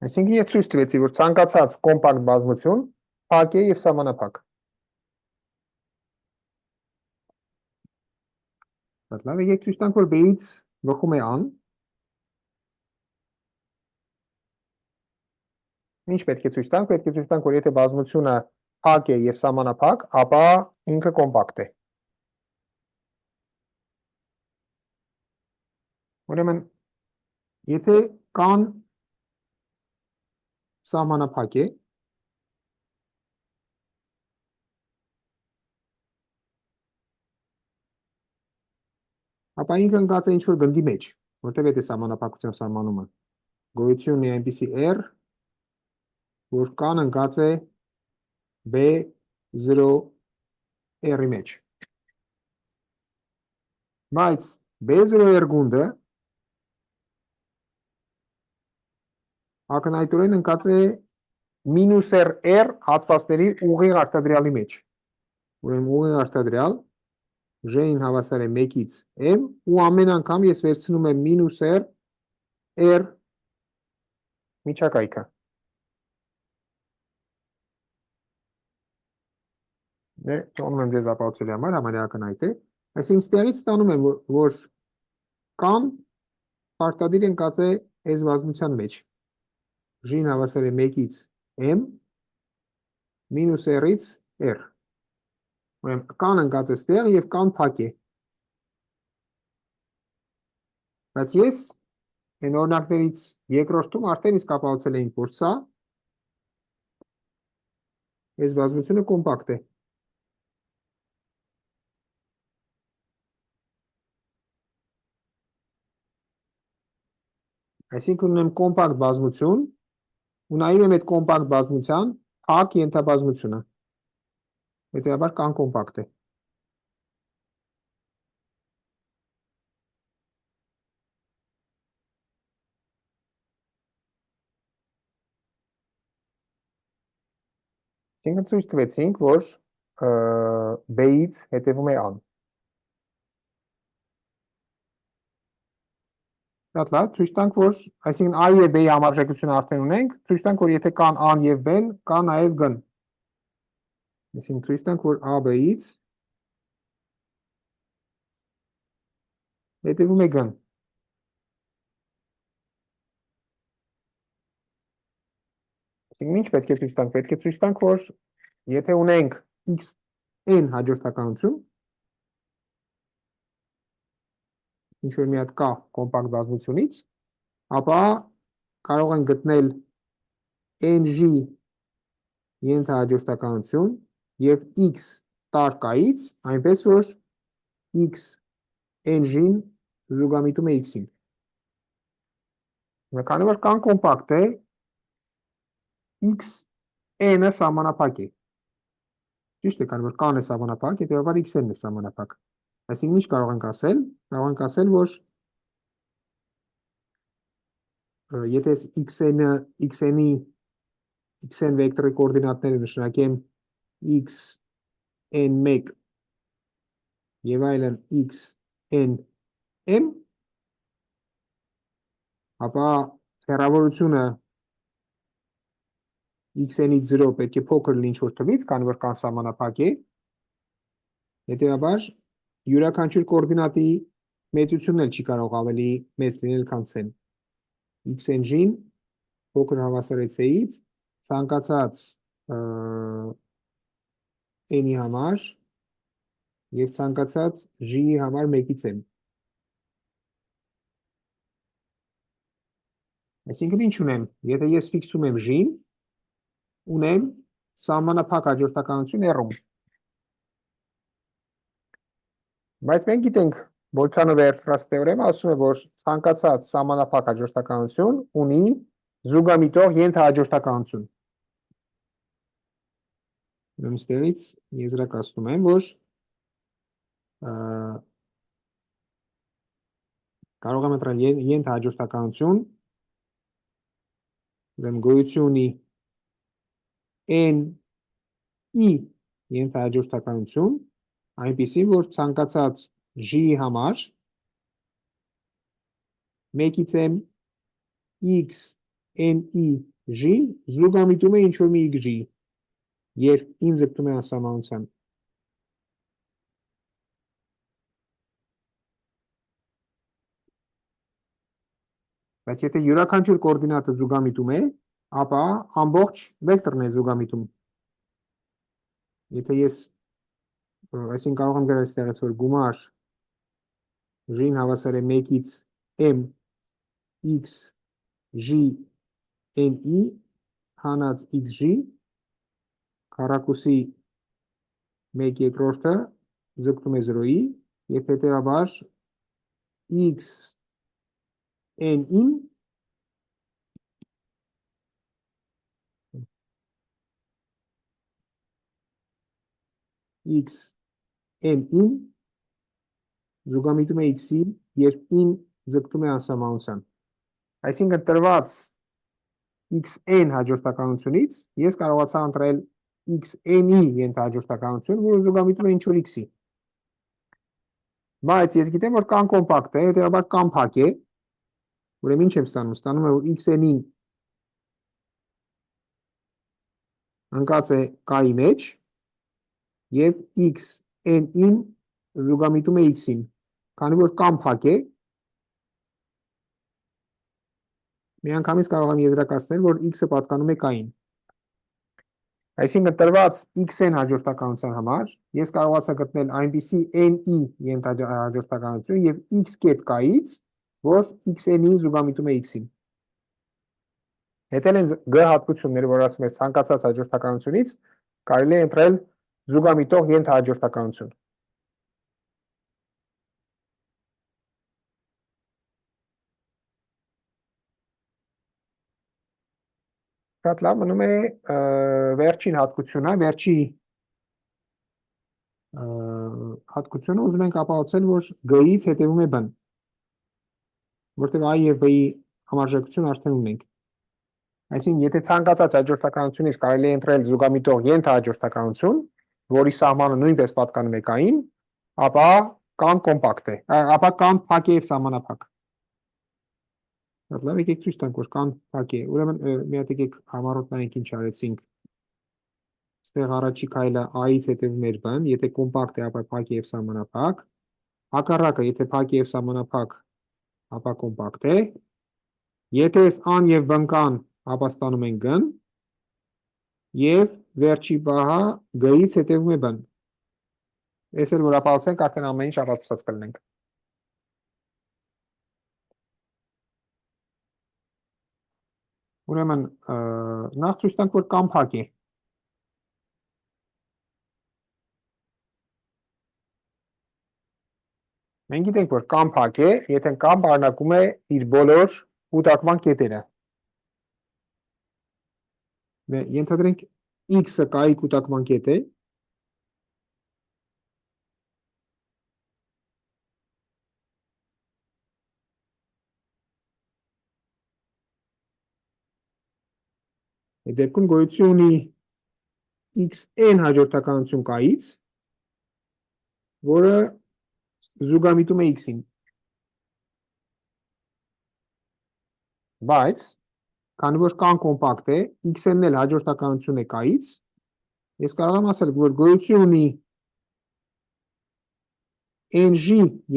[SPEAKER 1] Այսինքն ես ցույց տվեցի, որ ցանկացած կոմպակտ բազմություն փակ է եւ սահմանափակ։ Լավ, եկեք ցույց տանք, որ B-ից բխում է A-ն։ Ինչ պետք է ցույց տանք, պետք է ցույց տանք, որ եթե բազմությունը փակ է եւ սահմանափակ, ապա ինքը կոմպակտ է։ Ուրեմն, եթե կան սահմանափակ է, ապա ինքը ընկած է ինչ-որ գնդի մեջ, որտեղ է սահմանափակության սահմանումը։ Գոյություն ունի այնպիսի R, որ կան ընկած է B0R-ի մեջ։ Բայց B0R գունդը ակնհայտորեն ընկած է -R հատվածների ուղիղ արտադրյալի մեջ։ Ուրեմն ուղիղ արտադրյալ J-ին հավասար է 1-ից M ու ամեն անգամ ես վերցնում եմ -R միջակայքը։ Թողնում եմ ձեզ ապահովելու համար, համարյա ակնհայտ է։ Այսինքն ստեղից ստանում եմ, որ կան պարտադիր ընկած է այս բազմության մեջ։ J-ին հավասար է 1-ից M -R-ից R։ Ուրեմն կան ընկած է ստեղ եւ կան փակ է։ Բայց ես այն օրինակներից երկրորդում արդեն իսկ ապահովել էինք, որ սա այս բազմությունը կոմպակտ է։ Այսինքն ունեմ կոմպակտ բազմություն, ու նայում եմ այդ կոմպակտ բազմության փակ ենթաբազմությունը։ Հետևաբար կան կոմպակտ է։ Այսինքն ցույց տվեցինք, որ B-ից հետևում է A-ն։ Լավ, ցույց տանք, որ այսինքն A եւ B-ի համարժեքությունը արդեն ունենք, ցույց տանք, որ եթե կան A-ն եւ B-ն, կա նաեւ G-ն։ Այսինքն ցույց տանք, որ A B-ից հետևում է G-ն։ Այսինքն ինչ պետք է ցույց տանք, պետք է ցույց տանք, որ եթե ունենք xn հաջորդականություն, ինչ որ մի հատ կա կոմպակտ բազմությունից, ապա կարող են գտնել ng ենթահաջորդականություն եւ x տարկայից, այնպես որ x ng-ին զուգամիտում է x-ին։ Քանի որ կան կոմպակտ է, xn-ը սահմանափակ է։ Ճիշտ է, քանի որ կան է սահմանափակ, հետեւաբար xn-ն է սահմանափակ։ Այսինքն ինչ կարող ենք ասել։ Կարող ենք ասել, որ եթե xn վեկտորի կոորդինատները նշանակեմ xn1 եւ այլն xnm, ապա հեռավորությունը xn-ից 0 պետք է փոքր լինի ինչ-որ թվից, քանի որ կան սահմանափակ է, հետեւաբար յուրաքանչյուր կոորդինատի մեծությունն էլ չի կարող ավելի մեծ լինել, քան c-ն։ xng-ին փոքր հավասար է c-ից, ցանկացած n-ի համար եւ ցանկացած g-ի համար 1-ից n։ Այսինքն ինչ ունեմ, եթե ես ֆիքսում եմ g-ին, ունեմ սահմանափակ հաջորդականություն r-ում։ Բայց մենք գիտենք, Բոլցանովի թեորեմը ասում է, որ ցանկացած սահմանափակ հաջորդականություն ունի զուգամիտող ենթահաջորդականություն։ Ուրեմն ստեղից եզրակացնում եմ, որ կարող եմ ընտրել ենթահաջորդականություն, ուրեմն գոյություն ունի n-ի ենթահաջորդականություն, այնպիսին, որ ցանկացած g-ի համար 1-ից m x n-ի g զուգամիտում է ինչ-որ մի xg, երբ in ձգտում է անսահմանության։ Բայց եթե յուրաքանչյուր կոորդինատը զուգամիտում է, ապա ամբողջ վեկտորն է զուգամիտում։ Եթե ես, այսինքն կարող եմ գրել այստեղից, որ գումար g-ին հավասար է 1-ից m x g n-ի հանած xg քառակուսի 1/2-ը ձգտում է 0-ի եւ հետեւաբար x n-ին զուգամիտում է x-ի, երբ in ձգտում է անսահմանության։ Այսինքն տրված xn հաջորդականությունից ես կարողացա ընտրել xn-ի ենթահաջորդականություն, որը զուգամիտում է ինչ-որ x-ի։ Բայց ես գիտեմ, որ կան կոմպակտ է, հետեւաբար կան փակ է, ուրեմն ինչ եմ ստանում, ստանում եմ, որ xn-ին ընկած է k-ի մեջ եւ xn-ին զուգամիտում է x-ին, քանի որ կան փակ է, միանգամից կարող եմ եզրակացնել, որ x-ը պատկանում է k-ին։ Այսինքն տրված xn հաջորդականության համար ես կարողացա գտնել այնպիսի n-ի ենթահաջորդականություն եւ x կետ k-ից, որ xn-ի զուգամիտում է x-ին։ Հետել են g հատկությունները, որ ասում է ցանկացած հաջորդականությունից կարելի է ընտրել զուգամիտող ենթահաջորդականություն։ Շատ լավ, մնում է վերջին հատկությունը, վերջի հատկությունը ուզում ենք ապահովել, որ g-ից հետևում է b-ն, որտեղ a եւ b-ի համարժեքություն արդեն ունենք։ Այսինքն, եթե ցանկացած հաջորդականությունից կարելի է ընտրել զուգամիտող ենթահաջորդականություն, որի սահմանը նույնպես պատկանում է կային, ապա կան կոմպակտ է, ապա կան փակ է եւ սահմանափակ։ Լավ, եկեք ցույց տանք, որ կան փակ է։ Ուրեմն մի հատ եկեք համառոտ նայենք ինչ արեցինք։ Ստեղ առաջի քայլը A-ից հետևում էր B-ն, եթե կոմպակտ է, ապա փակ է եւ սահմանափակ։ Հակառակը, եթե փակ է եւ սահմանափակ, ապա կոմպակտ է։ Եթե A-ն եւ B-ն կան, ապա ստանում ենք G-ն, եւ վերջի բահը G-ից հետևում է B-ն։ Այս էլ որ ապացուցենք, արդեն ամեն ինչ ապացուցած կլինենք։ Ուրեմն նախ ցույց տանք, որ կամ փակ է։ Մենք գիտենք, որ կամ փակ է, եթե կամ բառնակում է իր բոլոր կուտակման կետերը։ Ենթադրենք x-ը կայի կուտակման կետ է։ Դեպքում գոյություն ունի xn հաջորդականություն կայից, որը զուգամիտում է x-ին։ Բայց, քանի որ կան կոմպակտ է, x-n-ն էլ հաջորդականություն է կայից, ես կարող եմ ասել, որ գոյություն ունի ng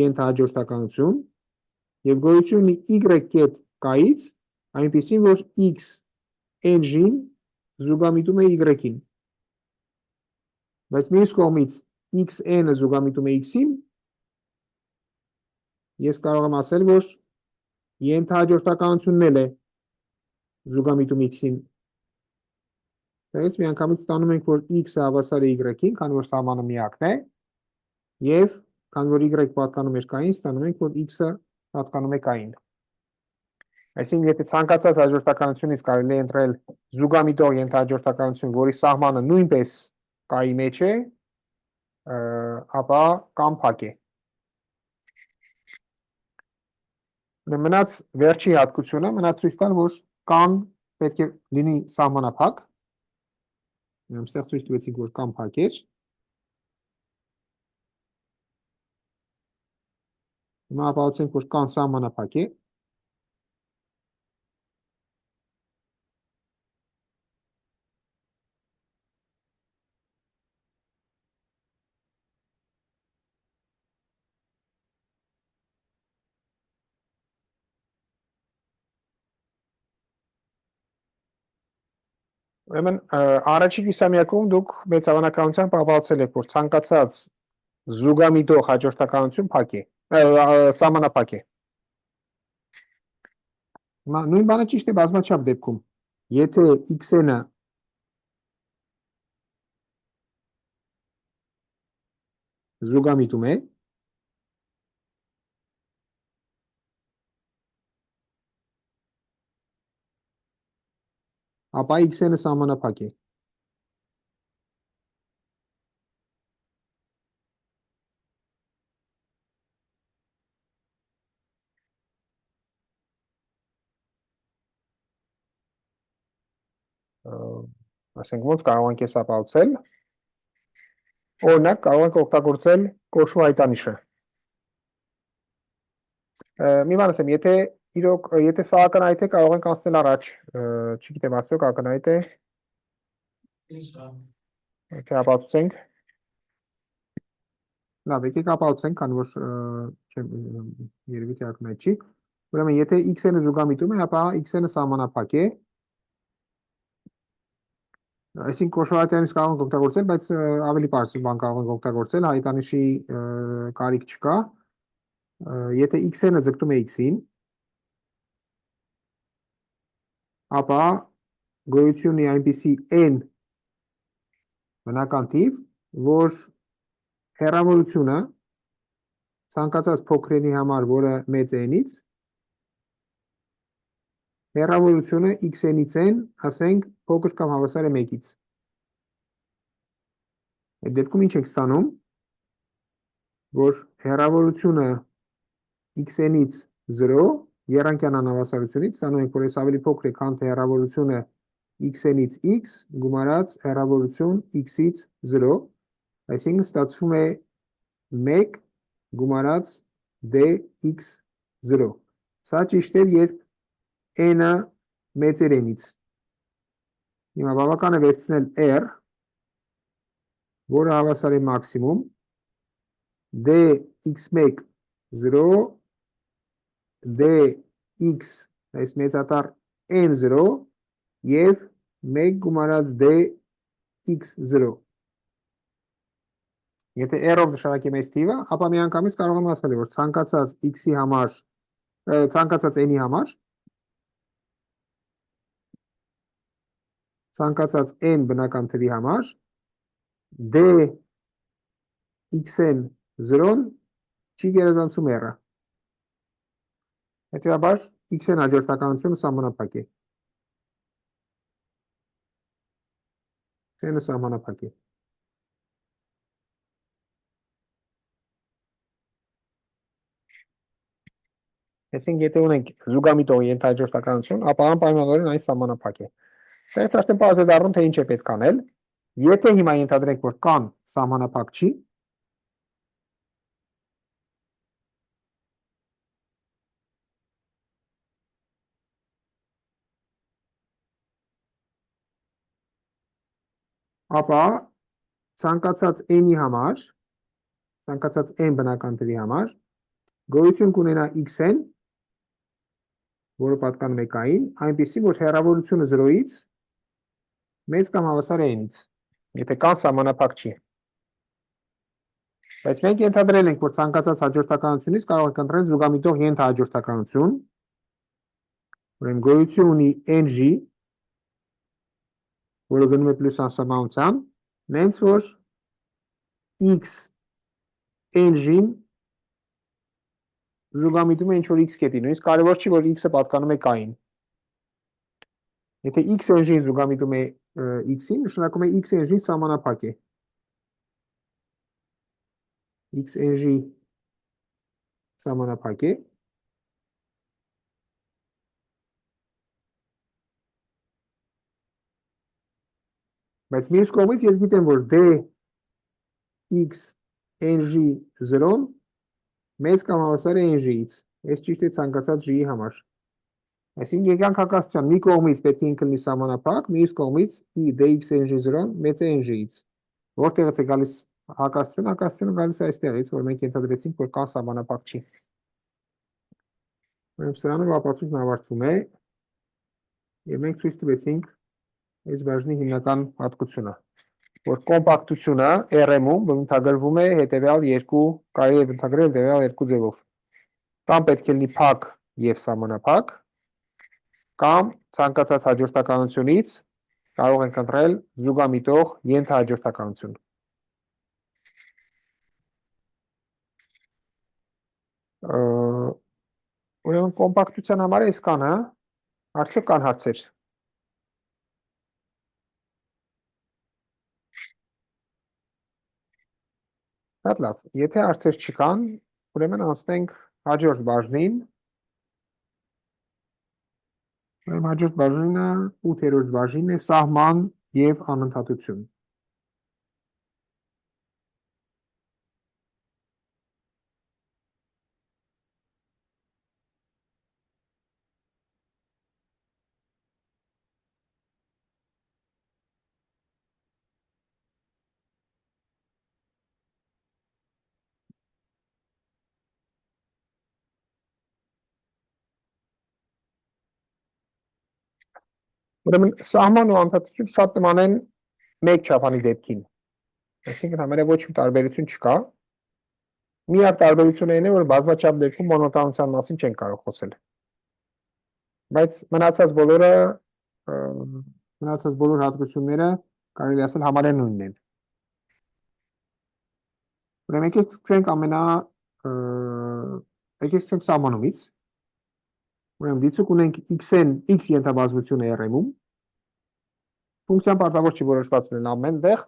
[SPEAKER 1] ենթահաջորդականություն եւ գոյություն ունի y կետ կայից, այնպիսին, որ x ng-ին զուգամիտում է y-ին։ Բայց մյուս կողմից xn-ը զուգամիտում է x-ին, ես կարող եմ ասել, որ ենթահաջորդականությունն էլ է զուգամիտում x-ին։ Դրանից միանգամից ստանում ենք, որ x-ը հավասար է y-ին, քանի որ սահմանը միակն է, եւ քանի որ y պատկանում է կային, ստանում ենք, որ x-ը պատկանում է կային։ Այսինքն, եթե ցանկացած հաջորդականությունից կարելի է ընտրել զուգամիտող ենթահաջորդականություն, որի սահմանը նույնպես կայի մեջ է, ապա կամ փակ է։ Մնաց վերջի հատկությունը, մնաց ցույց տալ, որ կան պետք է լինի սահմանափակ։ Այստեղ ցույց տվեցինք, որ կամ փակ էր։ Հիմա ապացուցենք, որ կան սահմանափակ է։ Ուրեմն առաջի կիսամյակում դուք մեծ հավանականությամբ ապացուցել եք, որ ցանկացած զուգամիտող հաջորդականություն փակ է, սահմանափակ է։ Նույն բանը ճիշտ է բազմաչափ դեպքում։ Եթե x-n-ը զուգամիտում է, ապա x-n-ը սահմանափակ է։ Ասենք ոնց կարող ենք ես ապացուցել։ Օրինակ կարող ենք օգտագործել կոշու հայտանիշը։ Մի բան ասեմ, եթե սա ակնհայտ է, կարող ենք անցնել առաջ, չգիտեմ, արդյոք ակնհայտ է։ Եթե ապացուցենք։ Լավ, եկեք ապացուցենք, քանի որ երևի թե ակնհայտ չի։ Ուրեմն, եթե x-ը զուգամիտում է, ապա x-ը սահմանափակ է։ Այսինքն կոշու հայտանիշ կարող ենք օգտագործել, բայց ավելի պարզ բան կարող ենք օգտագործել, հայտանիշի կարիք չկա։ Եթե x-ը ձգտում է x-ին, ապա գոյություն ունի այնպիսի n բնական թիվ, որ հեռավորությունը ցանկացած փոքրենի համար, որը մեծ է n-ից, հեռավորությունը x-n-ից n, ասենք, փոքր կամ հավասար է 1-ից։ Այդ դեպքում ինչ ենք ստանում, որ հեռավորությունը x-n-ից 0 եռանկյան անհավասարությունից ստանում ենք, որ այս ավելի փոքր է, քան թե հեռավորությունը x-նից x գումարած հեռավորություն x-ից 0, այսինքն ստացվում է 1 գումարած dx0։ Սա ճիշտ էր, երբ n-ը մեծեր n-ից։ Հիմա բավական է վերցնել r, որը հավասար է մաքսիմում, dx1 0, dx, այս մեծատառ n0 և 1 գումարած dx0։ Եթե r-ով նշանակեմ այս թիվը, ապա միանգամից կարող եմ ասել, որ ցանկացած x-ի համար, ցանկացած n-ի համար, ցանկացած n բնական թվի համար, dxn 0-ն չի գերազանցում r-ը։ Հետևաբար x-n հաջորդականությունը սահմանափակ է։ X-ը սահմանափակ է։ Այսինքն, եթե ունենք զուգամիտող ենթահաջորդականություն, ապա անպայմանորեն այն սահմանափակ է։ Սրանից արդեն պարզ է դառնում, թե ինչ է պետք անել։ Եթե հիմա ենթադրենք, որ կան սահմանափակ չի, ապա ցանկացած n-ի համար, ցանկացած n բնական թվի համար, գոյություն կունենա x-n, որը պատկանում է k-ին, այնպիսի, որ հեռավորությունը 0-ից մեծ կամ հավասար է n-ից, եթե կան սահմանափակ չի։ Բայց մենք ենթադրել ենք, որ ցանկացած հաջորդականությունից կարող ենք ընտրել զուգամիտող ենթահաջորդականություն, ուրեմն գոյություն ունի ng, որը գնում է պլյուս անսահմանության, նենց որ x ng-ին զուգամիտում է ինչ-որ x կետի, նույնիսկ կարևոր չի, որ x-ը պատկանում է k-ին։ Եթե x ng-ին զուգամիտում է x-ին, նշանակում է x ng-ին սահմանափակ է։ X ng սահմանափակ է։ Բայց մյուս կողմից ես գիտեմ, որ dx ng0-ն մեծ կամ հավասար է ng-ից։ Այս ճիշտ է ցանկացած g-ի համար։ Այսինքն եկանք հակասության, մի կողմից պետք է ինքը լինի սահմանափակ, մյուս կողմից dx ng0-ն մեծ է ng-ից։ Որտեղից է գալիս հակասությունը, հակասությունը գալիս է այստեղից, որ մենք ենթադրեցինք, որ կան սահմանափակ չի։ Ուրեմն սրանով ապացույցն ավարտվում է, եւ մենք ցույց տվեցինք այս բաժնի հիմնական հատկությունը, որ կոմպակտությունը RM-ում բնութագրվում է հետևյալ երկու, կարելի է բնութագրել հետևյալ երկու ձևով։ Կամ պետք է լինի փակ եւ սահմանափակ, կամ ցանկացած հաջորդականությունից կարող ենք ընտրել զուգամիտող ենթահաջորդականություն։ Ուրեմն կոմպակտության համար է այսքան, հա, արդյոք կան հարցեր։ Շատ լավ, եթե հարցեր չկան, ուրեմն անցնենք հաջորդ բաժնին։ Ուրեմն հաջորդ բաժինը 8-րդ բաժինն է սահման եւ անընդհատություն։ Ուրեմն սահման ու անընդհատություն շատ նման են մեկ չափանի դեպքին։ Այսինքն համարյա ոչ մի տարբերություն չկա։ Միակ տարբերությունը այն է, որ բազմաչափ դեպքում մոնոտոնության մասին չեն կարող խոսել։ Բայց մնացած բոլոր հատկությունները կարելի ասել համարյա նույնն են։ Ուրեմն եկեք սկսենք եկեք սկսենք սահմանումից։ Ուրեմն դիցուք ունենք x-n x ենթաբազմություն է RM-ում։ Ֆունկցիան պարտավոր չի որոշված լինել ամեն տեղ,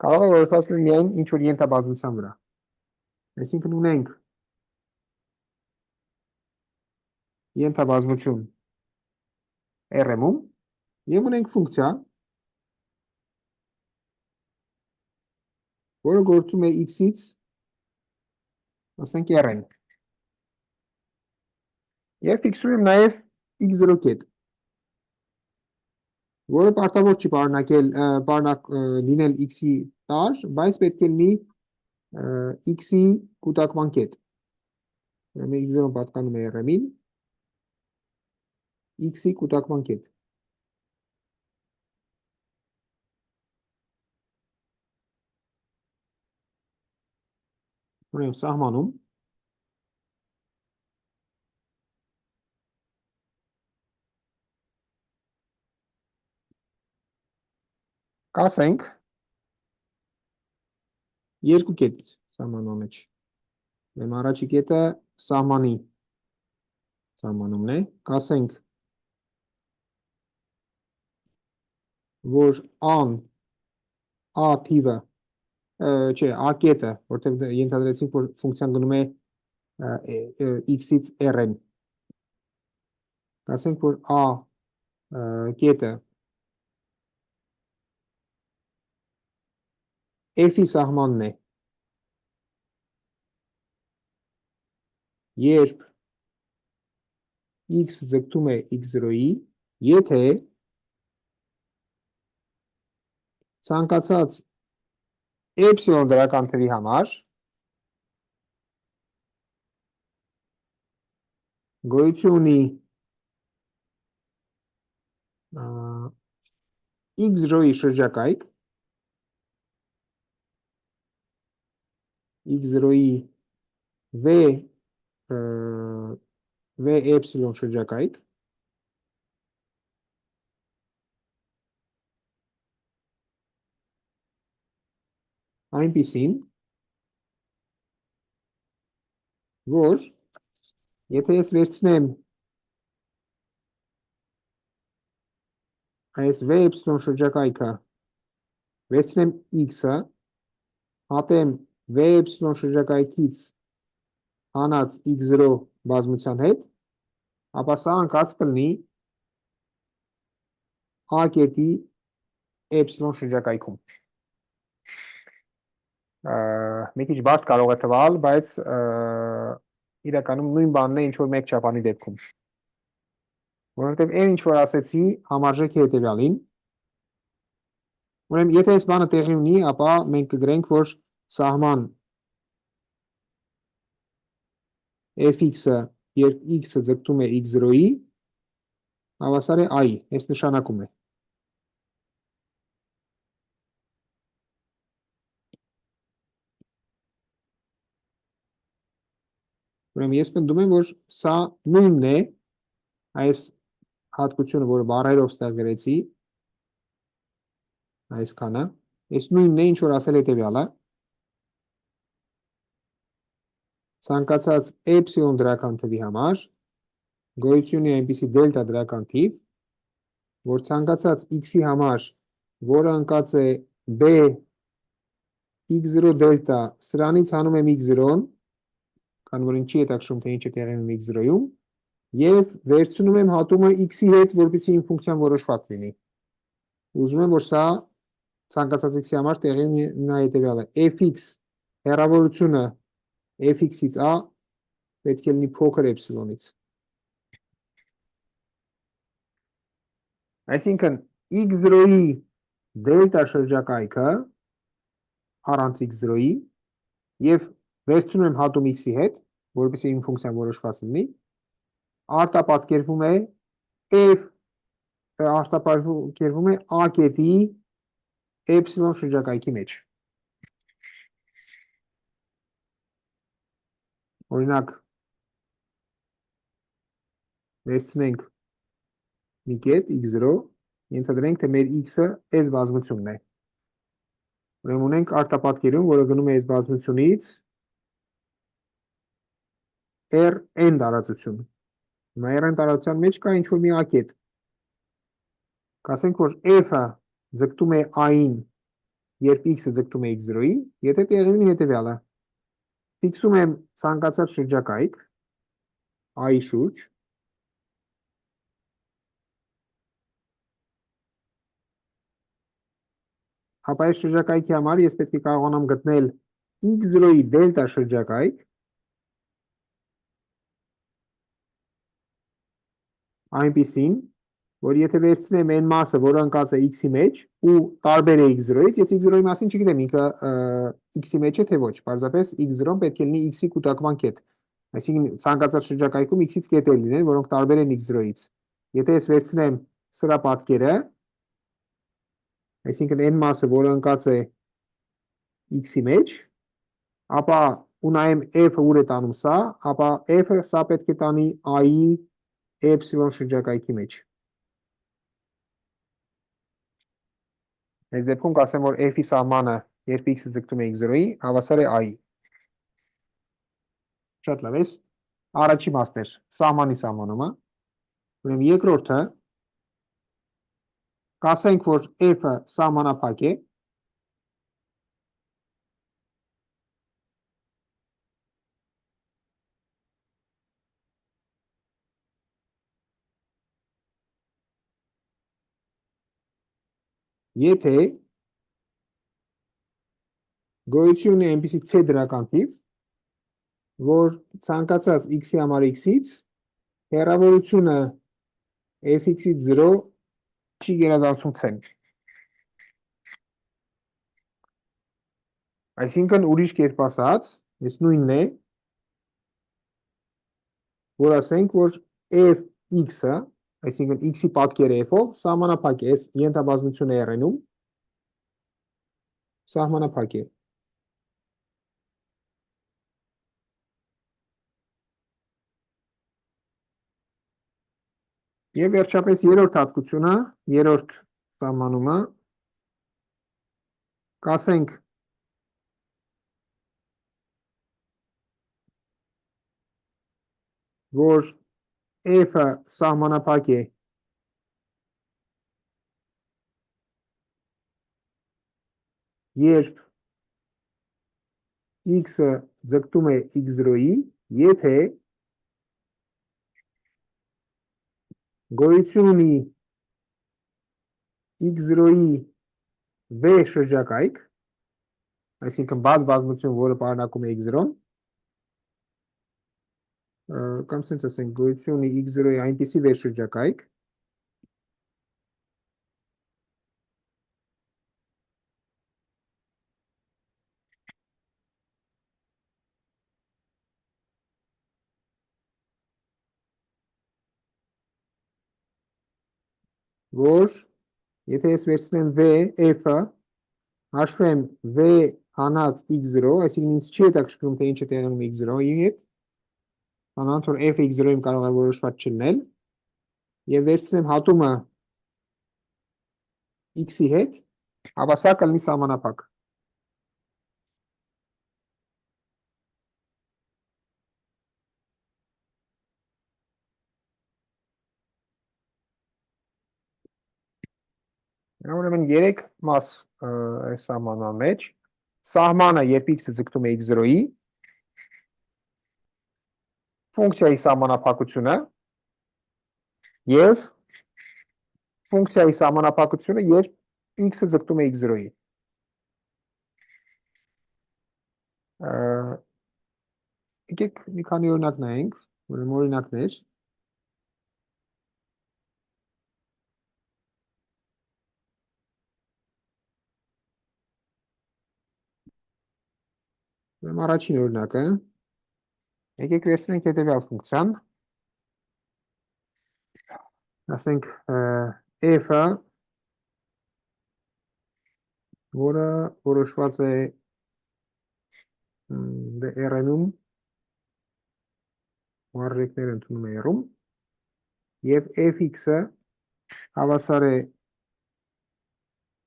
[SPEAKER 1] կարող է որոշված լինել միայն ինչ-որ ենթաբազմության վրա։ Այսինքն ունենք ենթաբազմություն RM-ում եւ ունենք ֆունկցիա, որը գործում է x-ից, ասենք RN։ Եվ ֆիքսում եմ նաև x0 կետ, որը պարտավոր չի լինել x-ի տար, բայց պետք է լինի x-ի կուտակման կետ։ X0 պատկանում է RM-ին, x-ի կուտակման կետ։ Ուրեմն սահմանում կասենք երկու կետ սահմանման մեջ։ Ուրեմն առաջի կետը սահմանի սահմանումն է, կասենք, որ a-ն a թիվը, չէ, a կետը, որտեղ ենթադրեցինք, որ ֆունկցիան գնում է x-ից rn։ Կասենք, որ a կետը f-ի սահմանն է, երբ x ձգտում է x0-ի, եթե ցանկացած էպսիլոն դրական թվի համար գոյություն ունի x0-ի շրջակայք, x0-ի v էպսիլոն շրջակայք, այնպիսին, որ եթե ես վերցնեմ այս v էպսիլոն շրջակայքը, վերցնեմ x-ը, հատեմ v էպսիլոն շրջակայքից հանած x0 բազմության հետ, ապա սա անկած կլինի a կետի էպսիլոն շրջակայքում։ Մի քիչ բարդ կարող է թվալ, բայց իրականում նույն բանն է, ինչ որ մեկ չափանի դեպքում։ Որովհետև այն ինչ որ ասեցի, համարժեք է հետևյալին։ Ուրեմն, եթե այս բանը տեղի ունի, ապա մենք կգրենք, որ սահման fx-ը, երբ x-ը ձգտում է x0-ի, հավասար է i, այս նշանակում է։ Ուրեմն ես պնդում եմ, որ սա նույնն է, այս հատկությունը, որը բառերով ստեղ գրեցի, այսքանը, այս նույնն է, ինչ որ ասել հետևյալը, ցանկացած էպսիլոն դրական թվի համար գոյություն ունի այնպիսի դելտա դրական թիվ, որ ցանկացած x-ի համար, որը ընկած է b x0 դելտա, սրանից հանում եմ x0-ն, քանի որ ինչի հետաքրքրում, թե ինչ է տեղի ունենում x0-ում, եւ վերցնում եմ հատումը x-ի հետ, որպեսզի իմ ֆունկցիան որոշված լինի։ Ուզում եմ, որ սա ցանկացած x-ի համար տեղի ունենա հետևյալը. fx հեռավորությունը fx-ից a պետք է լինի փոքր էպսիլոնից։ Այսինքն x0-ի դելտա շրջակայքը առանց x0-ի եւ վերցնում եմ հատում x-ի հետ, որպեսզի իմ ֆունկցիան որոշված լինի, արտապատկերվում է a կետի էպսիլոն շրջակայքի մեջ։ Օրինակ, վերցնենք մի կետ x0, ենթադրենք, թե մեր x-ը այս բազմությունն է։ Ուրեմն ունենք արտապատկերում, որը գնում է այս բազմությունից rn տարածություն։ Rn տարածության մեջ կա ինչ-որ մի a կետ։ Կասենք, որ f-ը ձգտում է a-ին, երբ x-ը ձգտում է x0-ի, եթե տեղի ունի հետևյալը։ Ֆիքսում եմ ցանկացած շրջակայք a-ի շուրջ, ապա այս շրջակայքի համար ես պետք է կարողանամ գտնել x0-ի դելտա շրջակայք, այնպիսին, որ եթե վերցնեմ այն մասը, որը ընկած է x-ի մեջ ու տարբեր է x0-ից, ես x0-ի մասին չգիտեմ, ինքը x-ի մեջ է թե ոչ, պարզապես x0-ն պետք է լինի x-ի կուտակման կետ, այսինքն ցանկացած շրջակայքում x-ից կետեր լինեն, որոնք տարբեր են x0-ից, եթե ես վերցնեմ սրա պատկերը, այսինքն այն մասը, որը ընկած է x-ի մեջ, ապա ու նայեմ f-ը ուր է տանում սա, ապա f-ը սա պետք է տանի i-ի էպսիլոն շրջակայքի մեջ։ Այս դեպքում կասեմ, որ f-ի սահմանը, երբ x-ը ձգտում է x0-ի, հավասար է i-ի։ Շատ լավ, այս առաջի մասն էր սահմանի սահմանումը։ Ուրեմն երկրորդը, կասենք, որ f-ը սահմանափակ է, եթե գոյություն ունի այնպիսի c դրական թիվ, որ ցանկացած x-ի համար x-ից հեռավորությունը f(x)-ից 0 չի գերազանցում c-ն։ Այսինքն ուրիշ կերպ ասած, այս նույնն է, որ ասենք, որ f(x)-ը, այսինքն x-ի պատկերը f-ով, սահմանափակ է, այս ենթաբազմությունը Rn-ում, սահմանափակ է։ Եվ վերջապես երրորդ հատկությունը, երրորդ սահմանումը, կասենք, որ f-ը սահմանափակ է երբ x-ը ձգտում է x0-ի, եթե գոյություն ունի x0-ի v շրջակայք, այսինքն բաց բազմություն, որը պարունակում է x0-ն, կամ սենց ասենք, գոյություն ունի x0-ի այնպիսի v շրջակայք, որ եթե ես վերցնեմ v, f-ը, հաշվեմ v հանած x0, այսինքն ինձ չի հետաքրքրում, թե ինչ է տեղի ունենում x0-ի հետ, անանց որ f x0-ում կարող է որոշված չլինել, եւ վերցնեմ հատումը x-ի հետ, ապա սա կլինի սահմանափակ։ Ուրեմն 3 մաս այս սահմանման մեջ, սահմանը, երբ x-ը ձգտում է x0-ի, ֆունկցիայի սահմանափակությունը եւ ֆունկցիայի սահմանափակությունը, երբ x-ը ձգտում է x0-ի։ Եկեք մի քանի օրինակ նայենք, ուրեմն օրինակներ։ Ուրեմն առաջին օրինակը, եկեք վերցնենք հետևյալ ֆունկցիան, ասենք f-ը, որը որոշված է Rn-ում, մարժեքները ընդունում է R-ում, եւ fx-ը հավասար է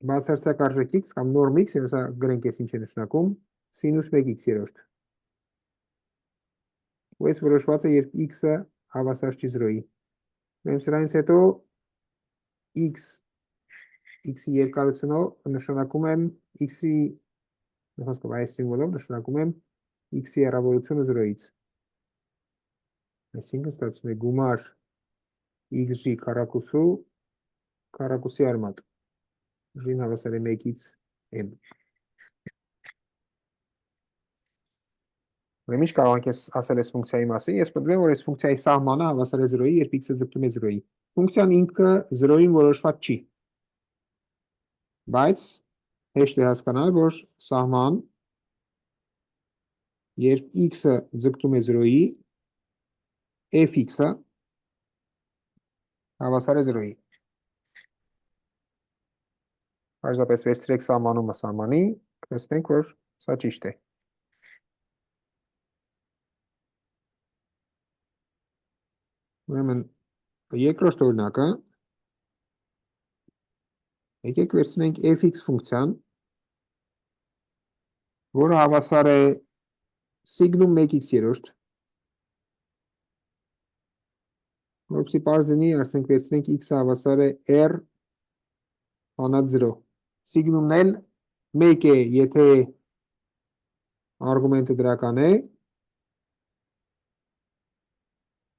[SPEAKER 1] բացարձակ արժեք x կամ նորմ x, եւ սա գրենք ես ինչ է նշանակում, սինուս 1x երորդ։ Ու այս որոշված է, երբ x-ը հավասար չի 0-ի։ Ուրեմն սրանից հետո x-ի երկարությունով նշանակում եմ x-ի այս սիմվոլով նշանակում եմ x-ի հեռավորությունը 0-ից։ Այսինքն ստացվում է գումար xg քառակուսու քառակուսի արմատ։ G-ն հավասար է 1-ից M։ Ուրեմն ինչ կարող ենք ասել այս ֆունկցիայի մասին։ Ես պատմեմ, որ այս ֆունկցիայի սահմանը հավասար է 0-ի, երբ x-ը ձգտում է 0-ի։ Ֆունկցիան ինքը 0-ին որոշված չի։ Բայց հեշտ է հասկանալ, որ սահման, երբ x-ը ձգտում է 0-ի, f(x)-ը հավասար է 0-ի։ Պարզապես վերցրեք սահմանումը սահմանի, կտեսնենք, որ սա ճիշտ է։ Ուրեմն երկրորդ օրինակը, եկեք վերցնենք f(x) ֆունկցիան, որը հավասար է սիգնում 1x3, որպեսզի պարզ լինի, ասենք վերցնենք x-ը հավասար է r հանած 0։ Սիգնումն էլ 1 է, եթե արգումենտը դրական է,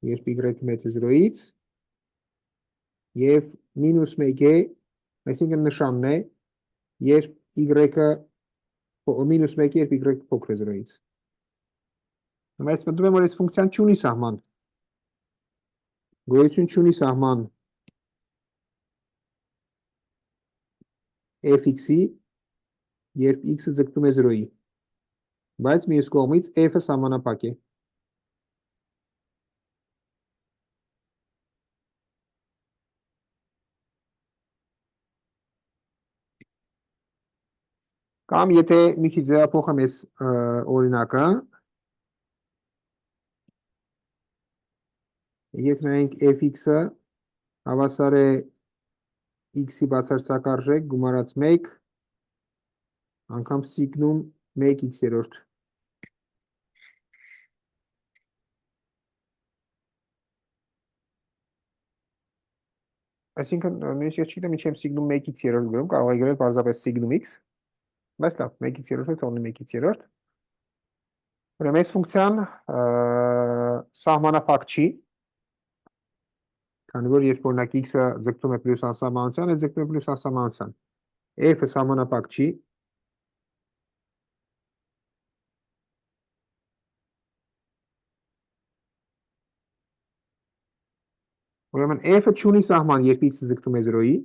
[SPEAKER 1] երբ y մեծ է 0-ից, և մինուս 1 է, այսինքն նշանն է, երբ y-ը մինուս 1 է, երբ y-ը փոքր է 0-ից։ Այս մտնում եմ, որ այս ֆունկցիան չունի սահման։ Գոյություն չունի սահման f(x)-ի, երբ x-ը ձգտում է 0-ի։ Բայց մյուս կողմից f-ը սահմանափակ է։ Կամ եթե մի քիչ ձևափոխեմ այս օրինակը, եկեք նայենք f(x)-ը հավասար է x-ի բացարձակ արժեք գումարած 1 անգամ սիգնում 1x3։ Այսինքն, ես չգիտեմ ինչ եմ սիգնում 1x3 գրում, կարող է գրել պարզապես սիգնում x, բայց լավ, 1x3-ը թողնի 1x3։ Ուրեմն այս ֆունկցիան սահմանափակ չի, քանի որ երբ օրինակ x-ը ձգտում է պլյուս անսահմանության, է ձգտում է պլյուս անսահմանության։ F-ը սահմանափակ չի։ Ուրեմն f-ը չունի սահման, երբ x-ը ձգտում է 0-ի։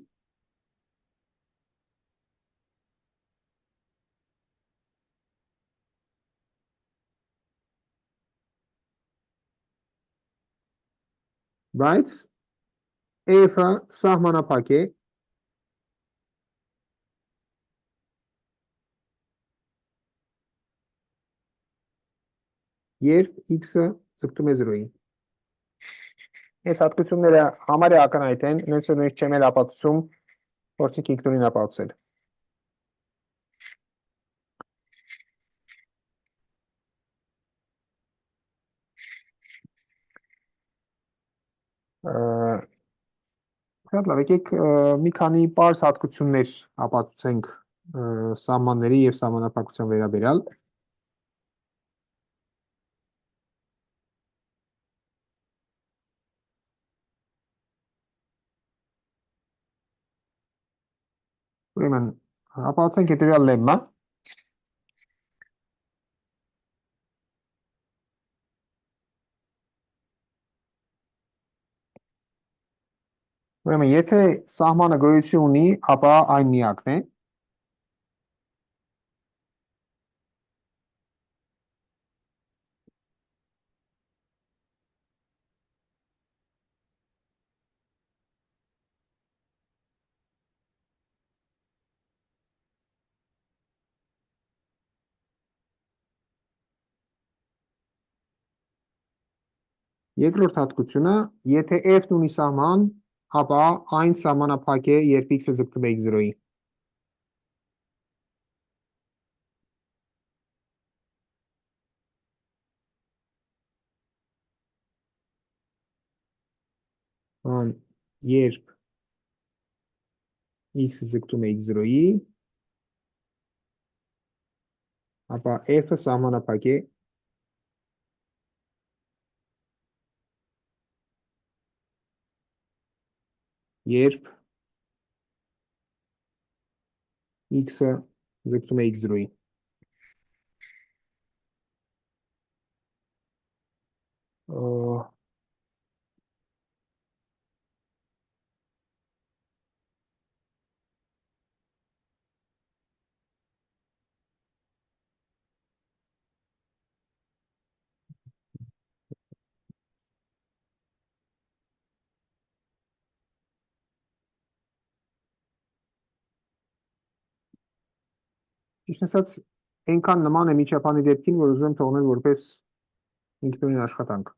[SPEAKER 1] Բայց f-ը սահմանափակ է, երբ x-ը ձգտում է 0-ի։ Այս հատկությունները համարյա ակնհայտ են, նույնիսկ որ չեմ էլ ապացուցում, փորձենք ինքնուրույն ապացուցել։ Շատ լավ, եկեք մի քանի պարզ հատկություններ ապացուցենք սահմանների և սահմանափակության վերաբերյալ։ Ուրեմն ապացուցենք հետևյալ լեմմա։ Ուրեմն եթե սահմանը գոյություն ունի, ապա այն միակն է։ Երկրորդ հատկությունը, եթե f-ն ունի սահման, ապա այն սահմանափակ է, երբ x-ը ձգտում է x0-ի։ Երբ x-ը ձգտում է x0-ի, ապա f-ը սահմանափակ է, երբ x-ը ձգտում է x0-ի։ Ճիշտ ասած, այնքան նման է միջապանի դեպքին, որ ուզում եմ թողնել որպես ինքնուրույն աշխատանք։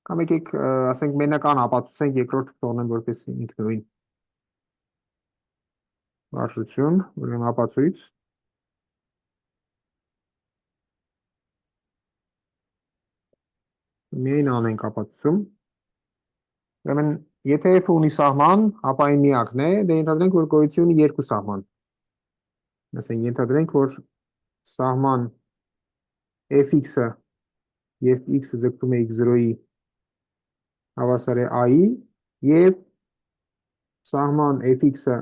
[SPEAKER 1] Կամ եկեք, ասենք, մենական ապացուցենք, երկրորդ թողնեմ որպես ինքնուրույն վարժություն, ուրեմն ապացույց։ Միայն անենք ապացուցում։ Ուրեմն, եթե f ունի սահման, ապա այն միակն է, դե ենթադրենք, որ գոյություն ունի երկու սահման։ Ասենք, ենթադրենք, որ սահման fx-ը և x-ը ձգտում է x0-ի հավասար է a-ի և սահման fx-ը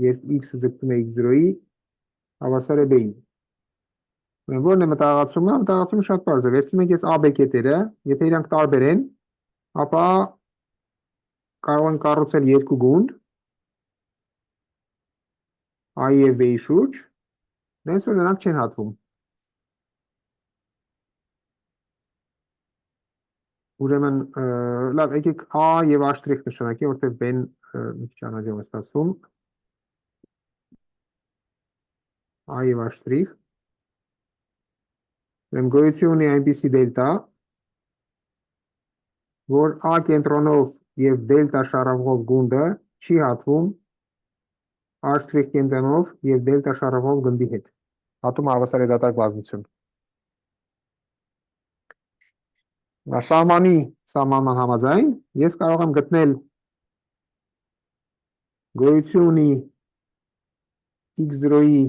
[SPEAKER 1] և x-ը ձգտում է x0-ի հավասար է b-ի։ Որն է մտահղացումը? Մտահղացումը շատ պարզ է։ Վերցնում ենք ես a, b կետերը, եթե իրանք տարբեր են, ապա կարող են կառուցել երկու գունդ a-ի և b-ի շուրջ, հենց որ նրանք չեն հատվում։ Ուրեմն, լավ, եկեք a և a' նշանակի, որտեղ b-ն մի քիչ անհաջող է ստացվում։ A և a', գոյություն ունի այնպիսի դելտա, որ a կենտրոնով և դելտա շարավով գունդը չի հատվում a' կենտրոնով և դելտա շարավով գնդի հետ։ Հատումը հավասար է դատարկ բազմություն։ Սահմանի սահմանման համաձայն ես կարող եմ գտնել գոյություն ունի x0-ի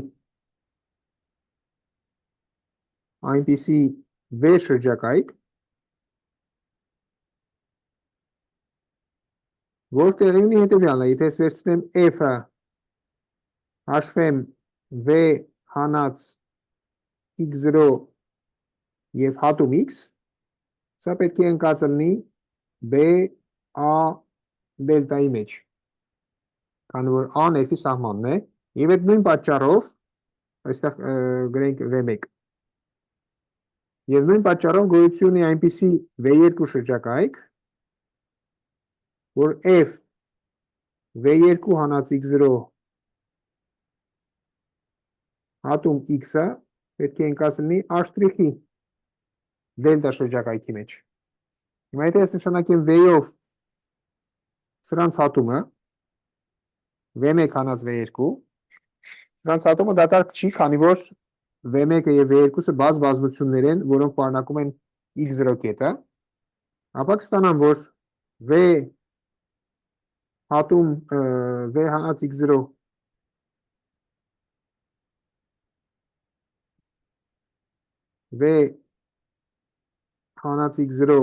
[SPEAKER 1] այնպիսի v շրջակայք, որ տեղի ունի հետևյալը, եթե ես վերցնեմ f-ը, հաշվեմ v հանած x0 և հատում x, սա պետք է ընկած լինի b a դելտայի մեջ, քանի որ a-ն f-ի սահմանն է, և այդ նույն պատճառով, այստեղ գրենք v1, և նույն պատճառով գոյություն ունի այնպիսի v2 շրջակայք, որ f v2 հանած x0 հատում x-ը պետք է ընկած լինի a' դելտա շրջակայքի մեջ։ Հիմա եթե ես նշանակեմ v-ով սրանց հատումը, v1 հանած v2, սրանց հատումը դատարկ չի, քանի որ v1-ը և v2-ը բաց բազմություններ են, որոնք պարունակում են x0 կետը, ապա կստանամ, որ v հատում v հանած x0 v հանած x0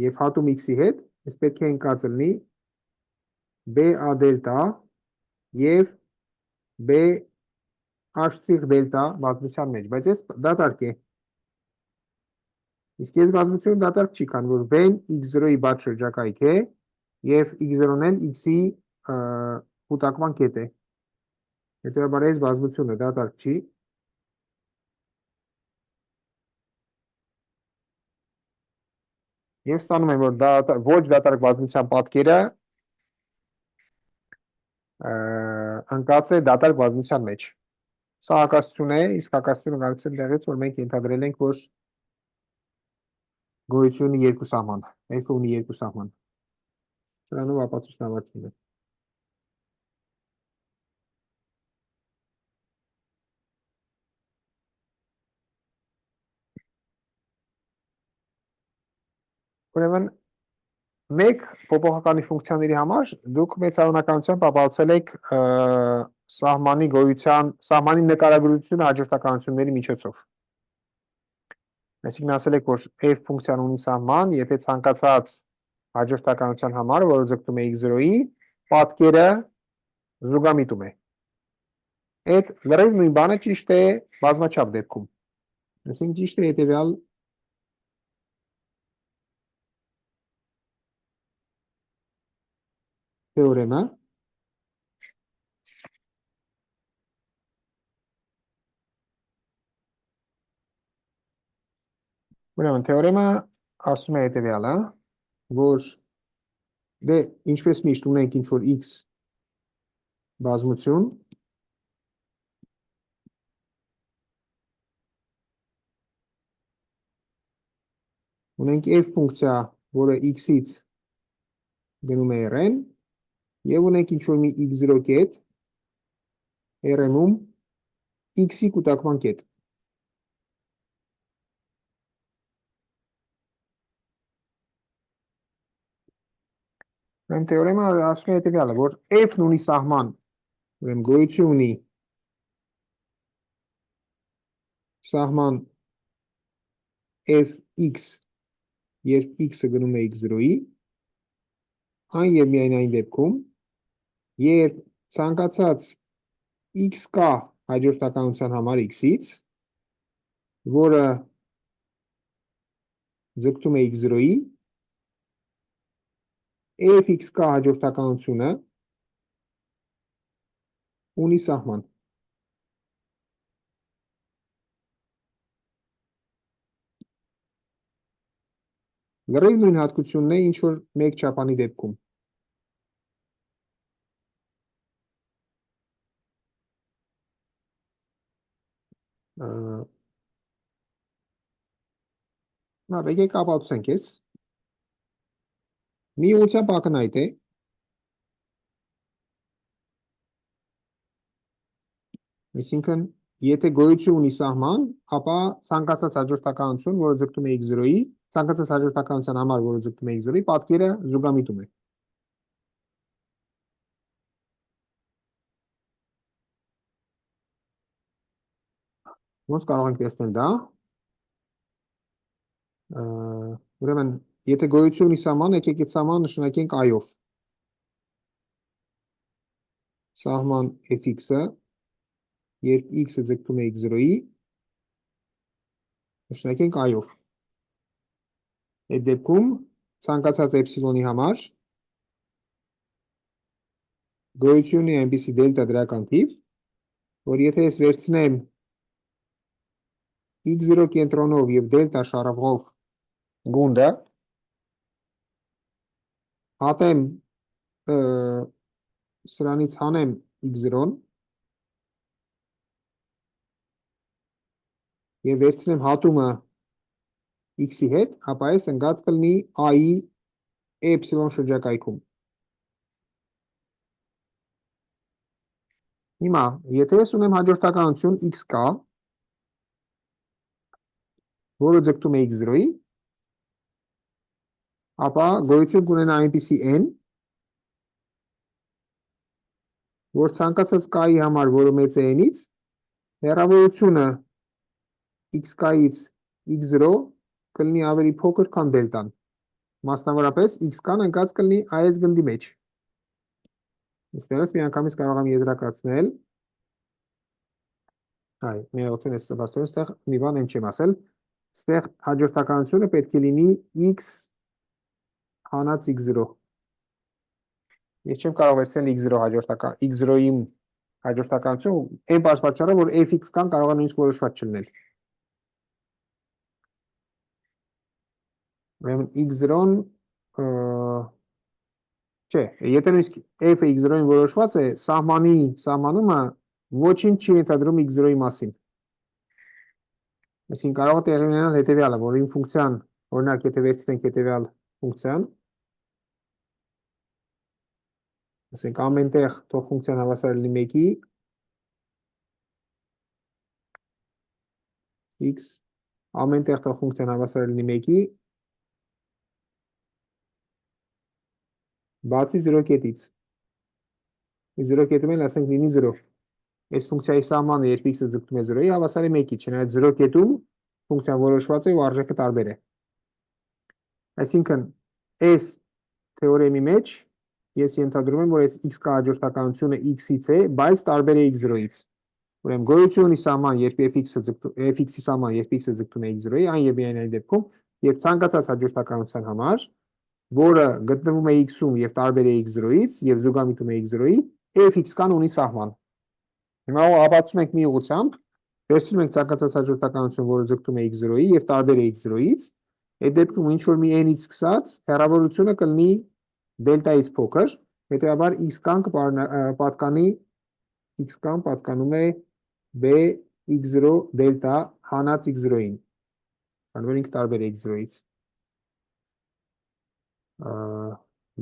[SPEAKER 1] և հատում x-ի հետ, ես պետք է ընկած լինի b a դելտա և b a' դելտա բազմության մեջ, բայց ես դատարկ է։ Իսկ ես բազմությունը դատարկ չի, քանի որ v-ն x0-ի բաց շրջակայք է և x0-ն էլ x-ի կուտակման կետ է։ Հետևաբար այս բազմությունը դատարկ չի։ Եվ ստանում եմ, որ ոչ դատարկ բազմության պատկերը ընկած է դատարկ բազմության մեջ։ Սա հակասություն է, իսկ հակասությունը գալիս է տեղից, որ մենք ենթադրել ենք, որ գոյություն ունի երկու սահման, f-ը ունի երկու սահման։ Սրանով ապացույցն ավարտվում է։ Ուրեմն, մեկ փոփոխականի ֆունկցիաների համար դուք մեծարականությամբ ապացուցել եք սահմանի գոյության, սահմանի նկարագրությունը հաջորդականությունների միջոցով։ Այսինքն ասել եք, որ f ֆունկցիան ունի սահման, եթե ցանկացած հաջորդականության համար, որը ձգտում է x0-ի, պատկերը զուգամիտում է։ Այդ լրիվ նույն բանը ճիշտ է բազմաչափ դեպքում։ Այսինքն ճիշտ է հետևյալ թեորեմը։ Ուրեմն թեորեմը ասում է հետևյալը, որ դե ինչպես միշտ ունենք ինչ որ x բազմություն, ունենք f ֆունկցիա, որը x-ից գնում է rn, եւ ունենք ինչ որ մի x0 կետ rn-ում x-ի կուտակման կետ։ Ուրեմն թեորեմը ասում է հետևյալը, որ f-ն ունի սահման, ուրեմն գոյություն ունի սահման fx, երբ x-ը գնում է x0-ի, այն եւ միայն այն դեպքում, երբ ցանկացած x կա հաջորդականության համար x-ից, որը ձգտում է x0-ի, fx կա հաջորդականությունը ունի սահման։ Լրիվ նույն հատկությունն է ինչ որ մեկ չափանի դեպքում։ Լավ, եկեք ապացուցենք ես։ Մի ուղղությամբ ակնհայտ է, այսինքն եթե գոյություն ունի սահման, ապա ցանկացած հաջորդականություն, որը ձգտում է x0-ի, ցանկացած հաջորդականության համար, որը ձգտում է x0-ի, պատկերը զուգամիտում է։ Ոնց կարող ենք տեսնել դա։ Ուրեմն, եթե գոյություն ունի սահման, եկեք այդ սահմանը նշանակենք i-ով։ Սահման fx-ը, երբ x-ը ձգտում է x0-ի, նշանակենք i-ով։ Այդ դեպքում ցանկացած էպսիլոնի համար գոյություն ունի այնպիսի դելտա դրական թիվ, որ եթե ես վերցնեմ x0 կենտրոնով եւ դելտա շարավով գունդը, հատեմ սրանից հանեմ x0-ն եւ վերցնեմ հատումը x-ի հետ, ապա այս ընկած կլինի i-ի էպսիլոն շրջակայքում։ Հիմա, եթե ես ունեմ հաջորդականություն x կա, որը ձգտում է x0-ի, ապա գոյություն կունենա այնպիսի n, որ ցանկացած k-ի համար, որը մեծ է n-ից, հեռավորությունը x k-ից x0 կլինի ավելի փոքր, քան դելտան։ Մասնավորապես x k-ն ընկած կլինի այս գնդի մեջ։ Այստեղից միանգամից կարող եմ եզրակացնել, ներողություն, այստեղ մի բան չեմ ասել, այստեղ հաջորդականությունը պետք է լինի x հանած x0։ Ես չեմ կարող վերցնել x0-ի հաջորդականություն, այն պատճառով, որ fx կան կարող է նույնիսկ որոշված չլինել։ Ուրեմն x0-ն չէ, եթե նույնիսկ f-ը x0-ին որոշված է, սահմանումը ոչինչ չի ենթադրում x0-ի մասին։ Այսինքն կարող է տեղի ունենալ հետևյալը, որ իմ ֆունկցիան, օրինակ եթե վերցնենք հետևյալ ֆունկցիան, ասենք ամենտեղ թող ֆունկցիան հավասար լինի 1-ի, x, ամենտեղ թող ֆունկցիան հավասար լինի 1-ի, բացի 0 կետից։ 0 կետում էլ ասենք լինի 0։ Այս ֆունկցիայի սահմանը, երբ x-ը ձգտում է 0-ի, հավասար է 1-ի, չնայած 0 կետում ֆունկցիան որոշված է ու արժեքը տարբեր է։ Այսինքն, այս թեորեմի մեջ ես ենթադրում եմ, որ այս x կա հաջորդականությունը x-ից է, բայց տարբեր է x0-ից։ Ուրեմն գոյությունի սահման, երբ fx-ի սահման, երբ x-ը ձգտում է x0-ի, այն եւ միայն այն դեպքում, երբ ցանկացած հաջորդականության համար, որը գտնվում է x-ում եւ տարբեր է x0-ից եւ զուգամիտում է x0-ի, fx-կան ունի սահման։ Հիմա ապացուցում ենք մի ուղղությամբ, վերցնում ենք ցանկացած հաջորդականություն, որը ձգտում է x0-ի եւ տարբեր է x0-ից, այդ դեպքում ինչ որ մի n-ից սկսած հեռավորությունը կլինի դելտայից փոքր, հետեւաբար x-կան պատկանում է b x0 դելտա հանած x0-ին, քանի որ ինքը տարբեր է x0-ից։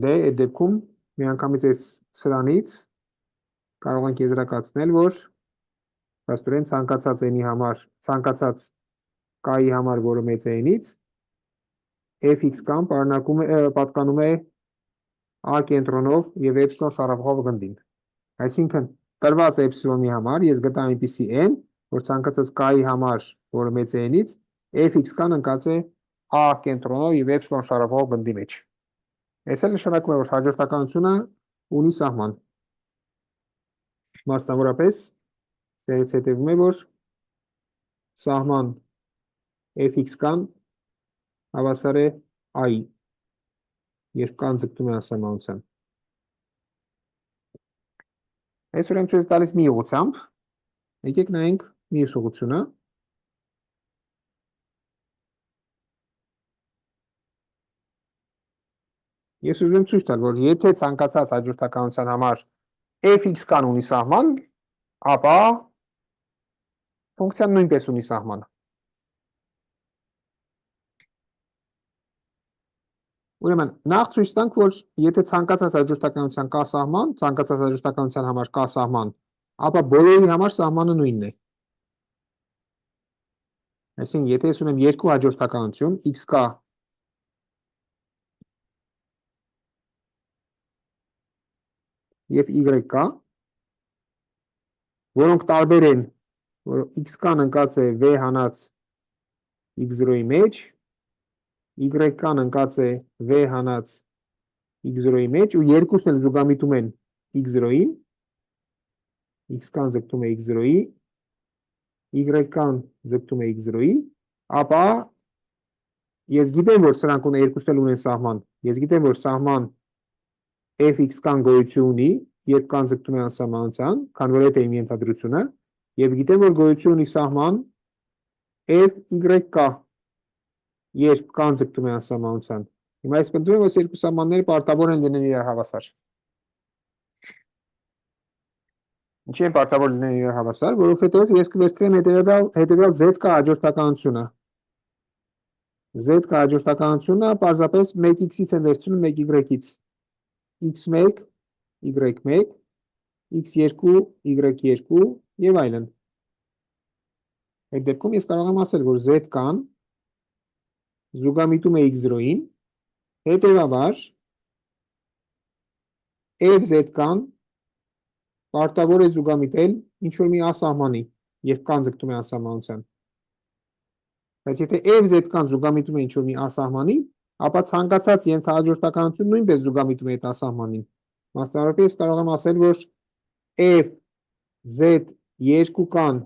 [SPEAKER 1] Դե այդ դեպքում միանգամից այս սրանից կարող ենք եզրակացնել, որ փաստորեն ցանկացած n-ի համար, ցանկացած k-ի համար, որը մեծ է n-ից, fx-կան պատկանում է a կենտրոնով եւ epsilon շարավղով գնդին։ Այսինքն տրված epsilon-ի համար ես գտա այնպիսի n, որ ցանկացած k-ի համար, որը մեծ է n-ից, fx-կան ընկած է a կենտրոնով եւ epsilon շարավղով գնդի մեջ։ Այս էլ նշանակում է, որ հաջորդականությունը ունի սահման։ Մասնավորապես, դերից հետևում է, որ սահման fx-կան հավասար է a-ի, երբ կան ձգտում է անսահմանության։ Այս ուրեմն ցույց տալիս մի ուղղությամբ, եկեք նայենք մյուս ուղղությունը։ Ես ուզում եմ ցույց տալ, որ եթե ցանկացած հաջորդականության համար fx-կան ունի սահման, ապա ֆունկցիան նույնպես ունի սահման։ Ուրեմն նախ ցույց տանք, որ եթե ցանկացած հաջորդականության կա սահման, ցանկացած հաջորդականության համար կա սահման, ապա բոլորի համար սահմանը նույնն է։ Այսինքն, եթե ես ունեմ երկու հաջորդականություն, x-k եւ y-k, որոնք տարբեր են, որ x-կան ընկած է v հանած x0-ի մեջ, y-կան ընկած է v հանած x0-ի մեջ ու երկուսն էլ զուգամիտում են x0-ին, x-կան ձգտում է x0-ի, y-կան ձգտում է x0-ի, ապա ես գիտեմ, որ սրանք երկուսն էլ ունեն սահման, ես գիտեմ, որ սահման fx-կան գոյություն ունի, երբ կան ձգտում է անսահմանության, քանի որ դա է իմ ենթադրությունը, եւ գիտեմ, որ գոյություն ունի սահման f(y)k, երբ կան ձգտում է անսահմանության։ Հիմա ես պնդում եմ, որ երկու սահմանները պարտավոր են լինեն իրար հավասար։ Ինչի են պարտավոր լինեն իրար հավասար, որովհետև ես կվերցնեմ հետևյալ z-k հաջորդականությունը։ Z-k հաջորդականությունը պարզապես 1x-ից եմ վերցնում 1y-ից, x1, y1, x2, y2 եւ այլն։ Այդ դեպքում ես կարող եմ ասել, որ z-կան զուգամիտում է x0-ին, հետևաբար f(z)-կան պարտավոր է զուգամիտել ինչ-որ մի ասահմանի, երբ կան ձգտում է անսահմանության։ Բայց եթե f(z)-կան զուգամիտում է ինչ-որ մի ասահմանի, ապա ցանկացած ենթահաջորդականություն նույնպես զուգամիտում է այդ ասահմանին։ Մասնավորապես կարող եմ ասել, որ f(z)2-կան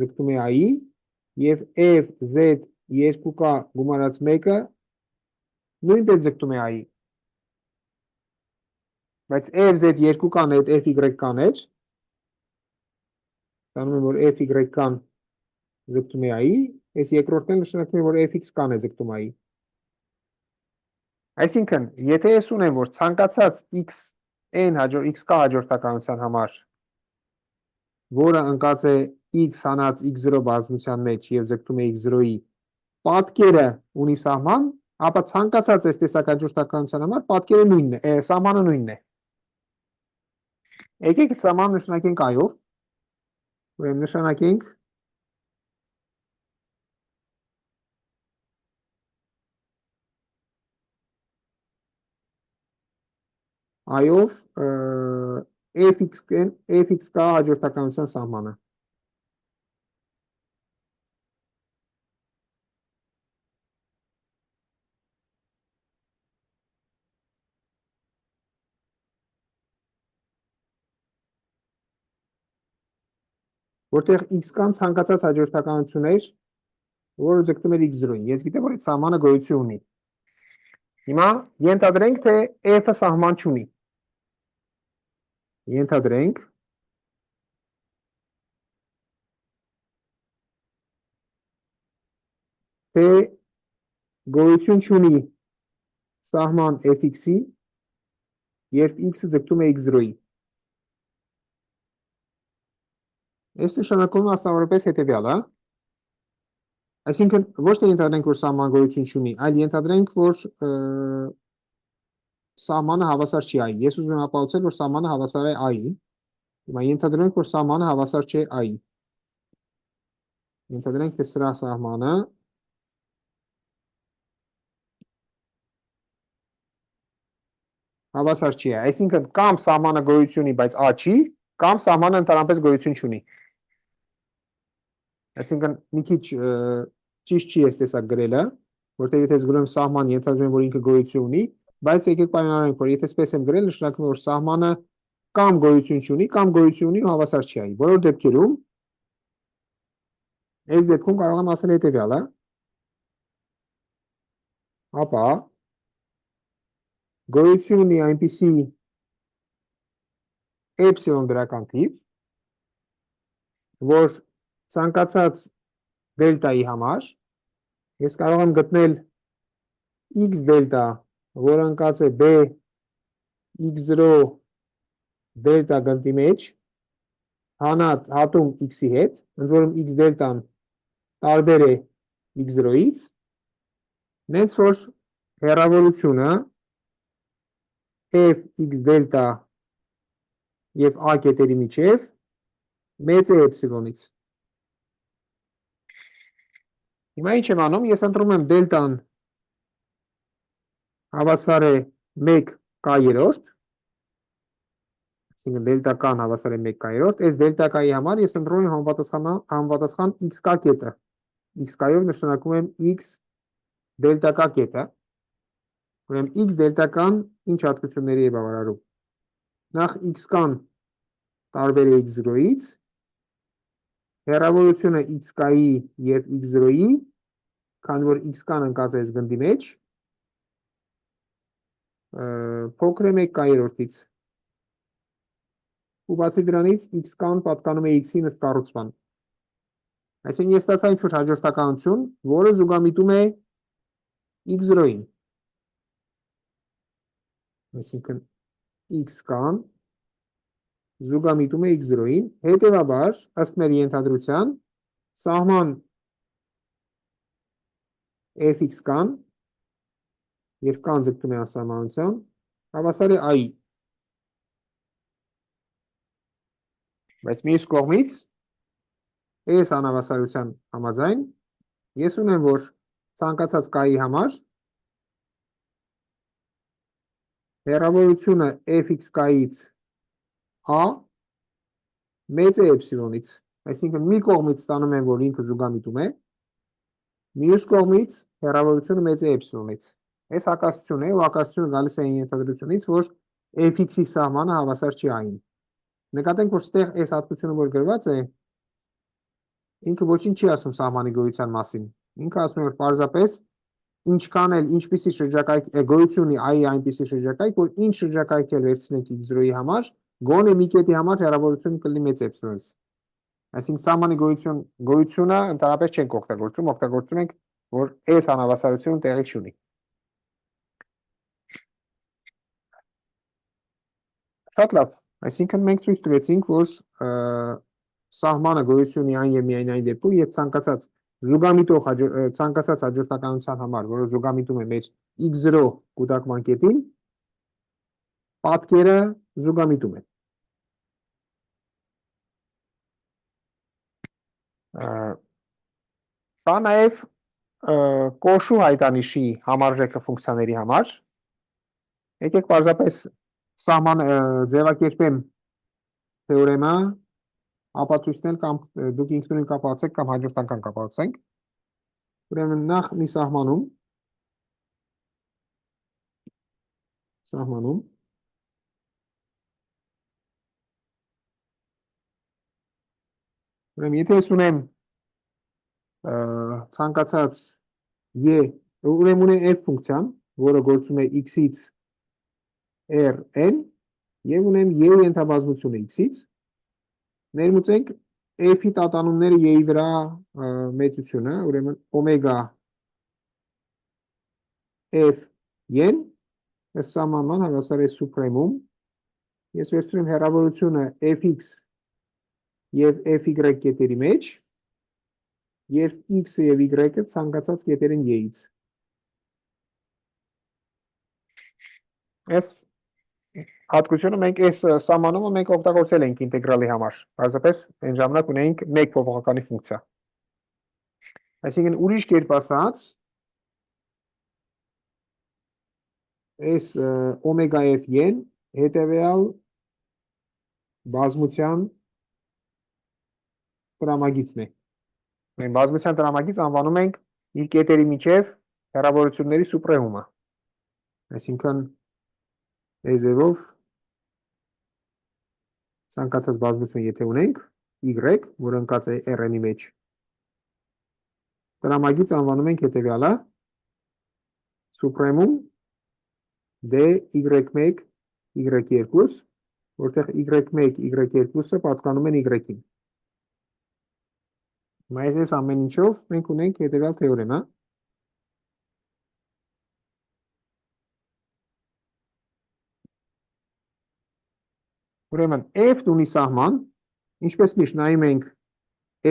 [SPEAKER 1] ձգտում է a-ի եւ f(z)2k գումարած 1-ը նույնպես ձգտում է a-ի։ Բայց f(z)2-կան այդ f(y)-կան էր, ստանում եմ, որ f(y)կան ձգտում է a-ի, այս երկրորդն էլ նշանակում է, որ fx-կան է ձգտում a-ի։ Այսինքն, եթե ես ունեմ, որ ցանկացած xk հաջորդականության համար, որը ընկած է x հանած x0 բազմության մեջ եւ ձգտում է x0-ի, պատկերը ունի սահման, ապա ցանկացած այս տեսակ հաջորդականության համար պատկերը նույնն է, սահմանը նույնն է։ Եկեք սահմանը նշանակենք i-ով, ուրեմն նշանակենք i-ով fx-k հաջորդականության սահմանը։ որտեղ x կան ցանկացած հաջորդականություններ, որը ձգտում էր x0-ին։ Ես գիտեմ, որ այդ սահմանը գոյություն ունի։ Հիմա ենթադրենք, թե f-ը սահման չունի։ Ենթադրենք, թե գոյություն չունի սահման fx-ի, երբ x-ը ձգտում է x0-ի։ Այս նշանակում մասնավորապես հետևյալը, այսինքն ոչ թե ենթադրենք, որ սահման գոյություն չունի, այլ ենթադրենք, որ սահմանը հավասար չի i-ին։ Ես ուզում եմ ապացուցել, որ սահմանը հավասար է i-ին։ Հիմա ենթադրենք, որ սահմանը հավասար չէ i-ին։ Ենթադրենք, թե սրա սահմանը հավասար չի, այսինքն կամ սահմանը գոյություն ունի, բայց a չի, կամ սահմանը ընդհանրապես գոյություն չունի։ Այսինքն մի քիչ ճիշտ չի ես տեսակ գրելը, որտեղ եթե ես գրում եմ սահման, ենթադրում եմ, որ ինքը գոյություն ունի, բայց եկեք պայմանավորենք, որ եթե այսպես եմ գրել, նշանակում է, որ սահմանը կամ գոյություն չունի, կամ գոյություն ունի ու հավասար չի i։ Բոլոր դեպքերում այս դեպքում կարող եմ ասել հետևյալը, ապա գոյություն ունի այնպիսի էպսիլոն դրական թիվ, որ ցանկացած դելտայի համար ես կարող եմ գտնել x դելտա, որը ընկած է b x0 դելտա գնդի մեջ, հանած հատում x-ի հետ, ընդ որում x դելտան տարբեր է x0-ից, նենց որ հեռավորությունը f x դելտա և a կետերի միջև մեծ է էպսիլոնից։ Հիմա ինչ եմ անում, ես ընտրում եմ դելտան հավասար է 1 k-երորդ, այսինքն դելտա k-ն հավասար է 1 k-երորդ, այս դելտա k-ի համար ես ընտրում եմ համապատասխան xk կետը, xk-ով նշանակում եմ x դելտա k կետը, ուրեմն x դելտա k-ն ինչ հատկությունների է բավարարում։ Նախ xk-ն տարբեր է x0-ից, հեռավորությունը xk-ի և x0-ի, քանի որ xk-ն ընկած է այս գնդի մեջ, փոքր է 1 k-երորդից։ Ու բացի դրանից xk-ն պատկանում է x-ի ըստ կառուցման։ Այսինքն ես ստացա ինչ-որ հաջորդականություն, որը զուգամիտում է x0-ին։ Այսինքն x-ն զուգամիտում է x0-ին, հետևաբար, ըստ մեր ենթադրության, սահման fx-ն, երբ կան ձգտում է անսահմանության, հավասար է i-ի։ Բայց մյուս կողմից, այս անհավասարության համաձայն, ես ունեմ, որ ցանկացած k-ի համար հեռավորությունը fx-ից a մեծ է էպսիլոնից, այսինքն մի կողմից ստանում եմ, որ ինքը զուգամիտում է, մյուս կողմից հեռավորությունը մեծ է էպսիլոնից։ Այս հակասություն է, ու հակասությունը գալիս է ենթադրությունից, որ fx-ի սահմանը հավասար չի i-ին։ Նկատենք, որ ստեղ այս հատկությունը, որ գրված է, ինքը ոչինչ չի ասում սահմանի գոյության մասին։ Ինքը ասում է, որ պարզապես ինչքան էլ ինչպիսի շրջակայք գոյություն ունի i-ի այնպիսի շրջակայք, որ ինչ շրջակայք էլ վերցնենք x0-ի համար, գոնե մի կետի համար հեռավորությունը կլինի մեծ էպսիլոնից։ Այսինքն սահմանի գոյությունը ընդհանրապես չենք օգտագործում ենք, որ այս անհավասարությունը տեղի չունի։ Շատ լավ, այսինքն մենք ցույց տվեցինք, որ սահմանը գոյություն ունի այն և միայն այն դեպքում, երբ ցանկացած զուգամիտող ցանկացած հաջորդականության համար, որը զուգամիտում է մեր x0 կուտակման կետին, պատկերը զուգամիտում է։ Կա նաև կոշու հայտանիշի համարժեքը ֆունկցիաների համար։ Եկեք պարզապես սահման ձևակերպեմ թեորեմը, ապացույցնել կամ դուք ինքնուրույն կապացեք կամ հաջորդական կապացենք։ Ուրեմն նախ մի սահմանում Ուրեմն եթե ես ունեմ ցանկացած ուրեմն ունեմ f ֆունկցիան, որը գործում է x-ից rn եւ ունեմ y-ի ենթաբազմությունը x-ից, ներմուծենք f-ի տատանումները y-ի վրա մեծությունը, ուրեմն օմեգա f n ըստ սահմանման հավասար է սուպրեմում, ես վերցնում եմ հեռավորությունը fx եւ fy կետերի մեջ, եւ x-ը եւ y-ը ցանկացած կետեր են y-ից։ Այս հատկությունը մենք այս սահմանումը մենք օգտագործել ենք ինտեգրալի համար, պարզապես այն ժամանակ ունեինք մեկ փոփոխականի ֆունկցիա։ Այսինքն ուրիշ կերպ ասած, այս օմեգա f n հետևյալ բազմության տրամագիծն է։ Մենք բազմության տրամագիծ անվանում ենք իր կետերի միջև հեռավորությունների սուպրեմումը։ Այսինքն այս ձևով ցանկացած բազմություն եթե ունենք y, որը ընկած է rn-ի մեջ, տրամագիծ անվանում ենք հետևյալը սուպրեմում y1, y2, որտեղ y1, y2-ը պատկանում են y-ին։ Այս ամեն ինչով մենք ունենք հետևյալ թեորեմը։ Ուրեմն f-ն ունի սահման, ինչպես միշտ նայում ենք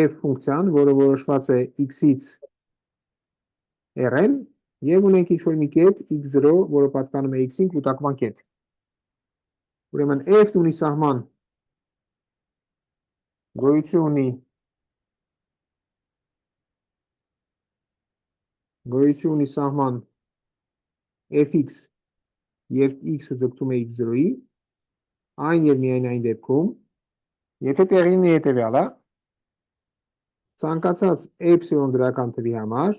[SPEAKER 1] f ֆունկցիան, որը որոշված է x-ից rn, եւ ունենք ինչ-որ մի կետ x0, որը պատկանում է x-ին կուտակման կետ։ Ուրեմն f-ն ունի սահման, գոյություն ունի սահման fx, երբ x-ը ձգտում է x0-ի, այն եւ միայն այն դեպքում, եթե տեղի ունի հետևյալը, ցանկացած էպսիլոն դրական թվի համար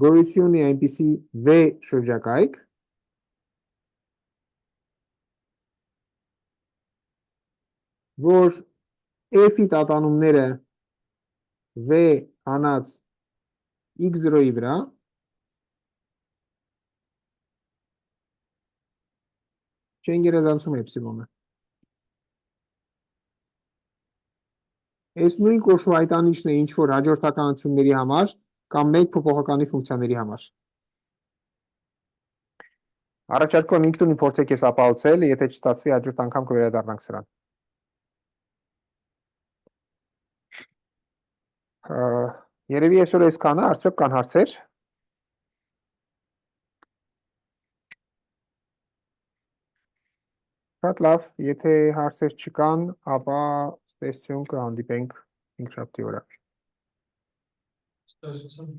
[SPEAKER 1] գոյություն ունի այնպիսի v շրջակայք, որ f-ի տատանումները v հանած x0-ի վրա չեն գերազանցում էպսիլոնը։ Այս նույն կոշու հայտանիշն է ինչ-որ հաջորդականությունների համար կամ մեկ փոփոխականի ֆունկցիաների համար։ Առաջարկում եմ ինքնուրույն փորձեք ես ապահովել, եթե չստացվի հաջորդ անգամ կվերադառնանք սրան։ Երևի այսօր այսքանը, արդյոք կան հարցեր։ Շատ լավ, եթե հարցեր չկան, ապա ստեսություն կհանդիպենք 5 շաբթի օրը։